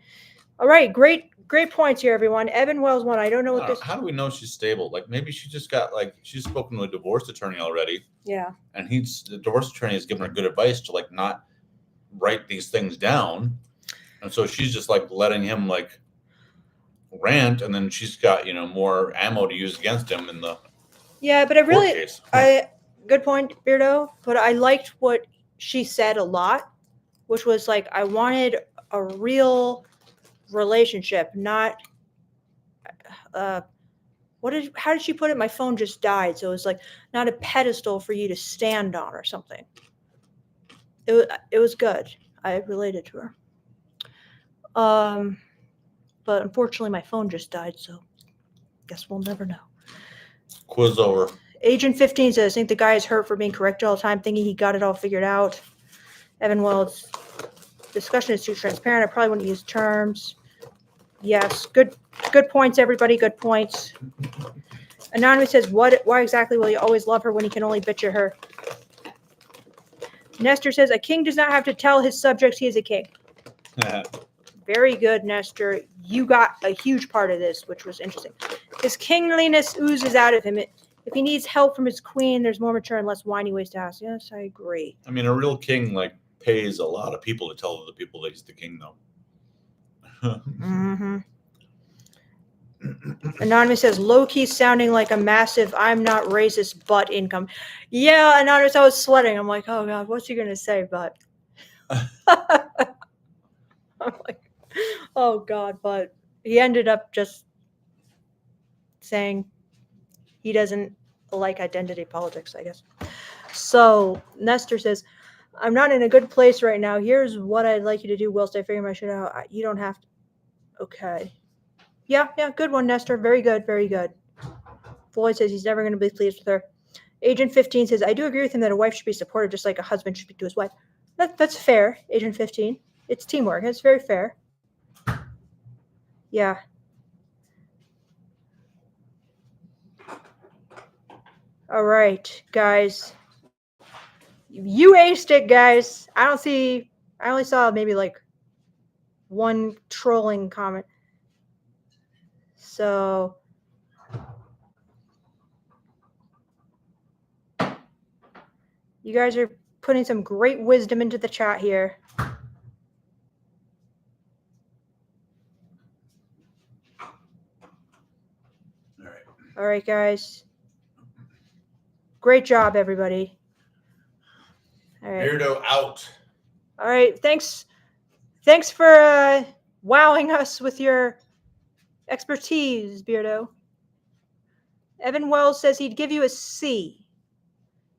All right, great points here, everyone. Evan Wells won. I don't know what this. How do we know she's stable? Like maybe she just got she's spoken to a divorce attorney already. Yeah. And the divorce attorney has given her good advice to like not write these things down. And so she's just like letting him like rant, and then she's got more ammo to use against him in the but I really case. Good point, Beardo. But I liked what she said a lot, which was like I wanted a real relationship, not how did she put it? My phone just died, so it was like not a pedestal for you to stand on or something. It was good. I related to her. But unfortunately my phone just died, so guess we'll never know. Quiz over. Agent 15 says, I think the guy is hurt for being corrected all the time, thinking he got it all figured out. Evan Wells, discussion is too transparent. I probably wouldn't use terms. Yes, good points, everybody. Good points. Anonymous says, why exactly will you always love her when you can only bitch at her? Nestor says, a king does not have to tell his subjects he is a king. Very good, Nestor. You got a huge part of this, which was interesting. His kingliness oozes out of him. If he needs help from his queen, there's more mature and less whiny ways to ask. Yes, I agree. I mean, a real king pays a lot of people to tell the people that he's the king, though. Mm-hmm. Anonymous says, low-key sounding like a massive I'm not racist but income. Yeah, Anonymous, I was sweating. I'm like, oh, God, what's he going to say but? I'm like, oh, God, but he ended up just saying he doesn't like identity politics, I guess. So Nestor says, I'm not in a good place right now. Here's what I'd like you to do whilst I figure my shit out. You don't have to. Okay. Yeah, good one, Nestor. Very good, very good. Floyd says he's never going to be pleased with her. Agent 15 says, I do agree with him that a wife should be supportive just like a husband should be to his wife. That's fair, Agent 15. It's teamwork. It's very fair. Yeah. All right, guys. You aced it, guys. I only saw maybe like one trolling comment. So you guys are putting some great wisdom into the chat here. All right, guys. Great job, everybody. All right. Beardo out. All right. Thanks for wowing us with your expertise, Beardo. Evan Wells says he'd give you a C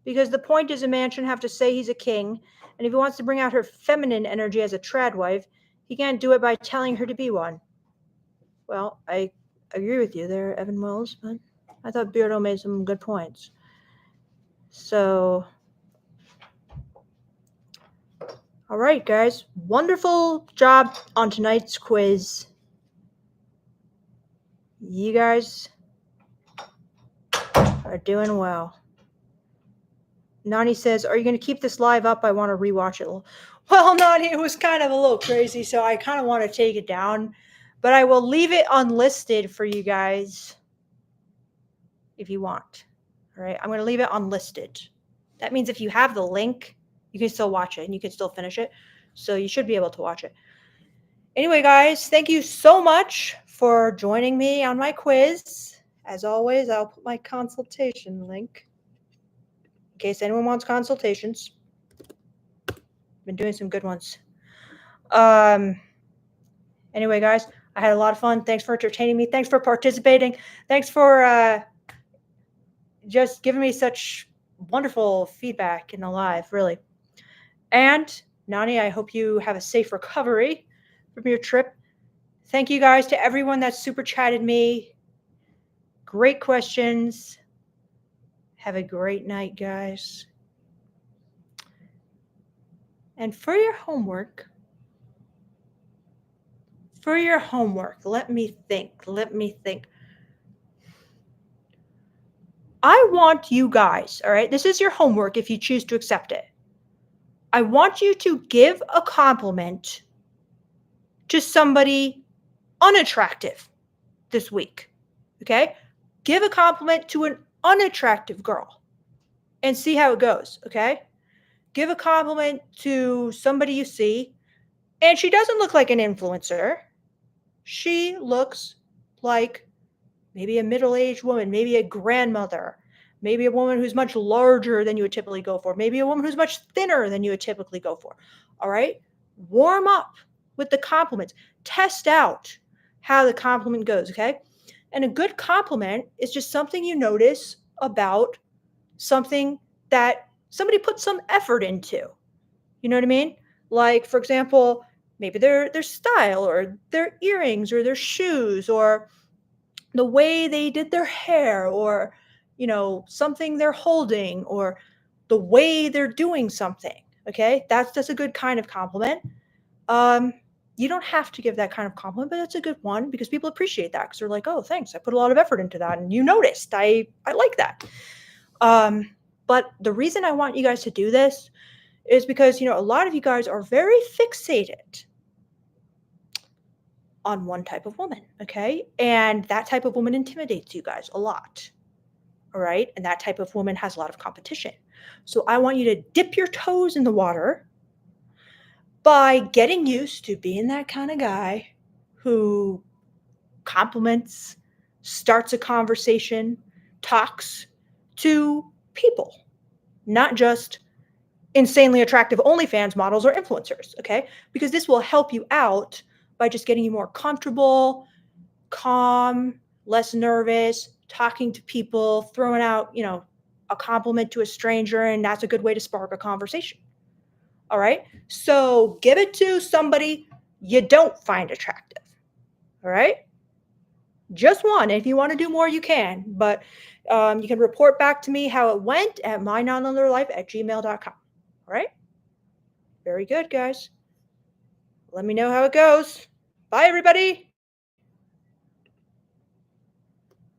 because the point is a man shouldn't have to say he's a king, and if he wants to bring out her feminine energy as a tradwife, he can't do it by telling her to be one. Well, I agree with you there, Evan Wells, but I thought Beardo made some good points. So, all right, guys. Wonderful job on tonight's quiz. You guys are doing well. Nani says, are you going to keep this live up? I want to rewatch it. Well, Nani, it was kind of a little crazy, so I kind of want to take it down. But I will leave it unlisted for you guys if you want. All right, I'm going to leave it unlisted. That means if you have the link, you can still watch it and you can still finish it. So you should be able to watch it. Anyway, guys, thank you so much for joining me on my quiz. As always, I'll put my consultation link in case anyone wants consultations. Been doing some good ones. Anyway, guys, I had a lot of fun. Thanks for entertaining me. Thanks for participating. Thanks for just giving me such wonderful feedback in the live, really. And Nani, I hope you have a safe recovery from your trip. Thank you guys to everyone that super chatted me. Great questions. Have a great night, guys. And for your homework, let me think. I want you guys, all right, this is your homework if you choose to accept it. I want you to give a compliment to somebody unattractive this week, okay? Give a compliment to an unattractive girl and see how it goes, okay? Give a compliment to somebody you see, and she doesn't look like an influencer. She looks like maybe a middle-aged woman, maybe a grandmother, maybe a woman who's much larger than you would typically go for, maybe a woman who's much thinner than you would typically go for. All right? Warm up with the compliments. Test out how the compliment goes, okay? And a good compliment is just something you notice about something that somebody put some effort into. You know what I mean? Like, for example, maybe their style or their earrings or their shoes or the way they did their hair or, something they're holding or the way they're doing something. Okay? That's a good kind of compliment. You don't have to give that kind of compliment, but it's a good one because people appreciate that because they're like, oh, thanks. I put a lot of effort into that and you noticed. I like that. But the reason I want you guys to do this is because, a lot of you guys are very fixated on one type of woman, okay? And that type of woman intimidates you guys a lot, all right? And that type of woman has a lot of competition. So I want you to dip your toes in the water by getting used to being that kind of guy who compliments, starts a conversation, talks to people, not just insanely attractive OnlyFans models or influencers, okay? Because this will help you out by just getting you more comfortable, calm, less nervous, talking to people, throwing out, a compliment to a stranger, and that's a good way to spark a conversation. All right? So give it to somebody you don't find attractive. All right? Just one. If you want to do more, you can. But you can report back to me how it went at mynonlinearlife@gmail.com. All right? Very good, guys. Let me know how it goes. Bye, everybody.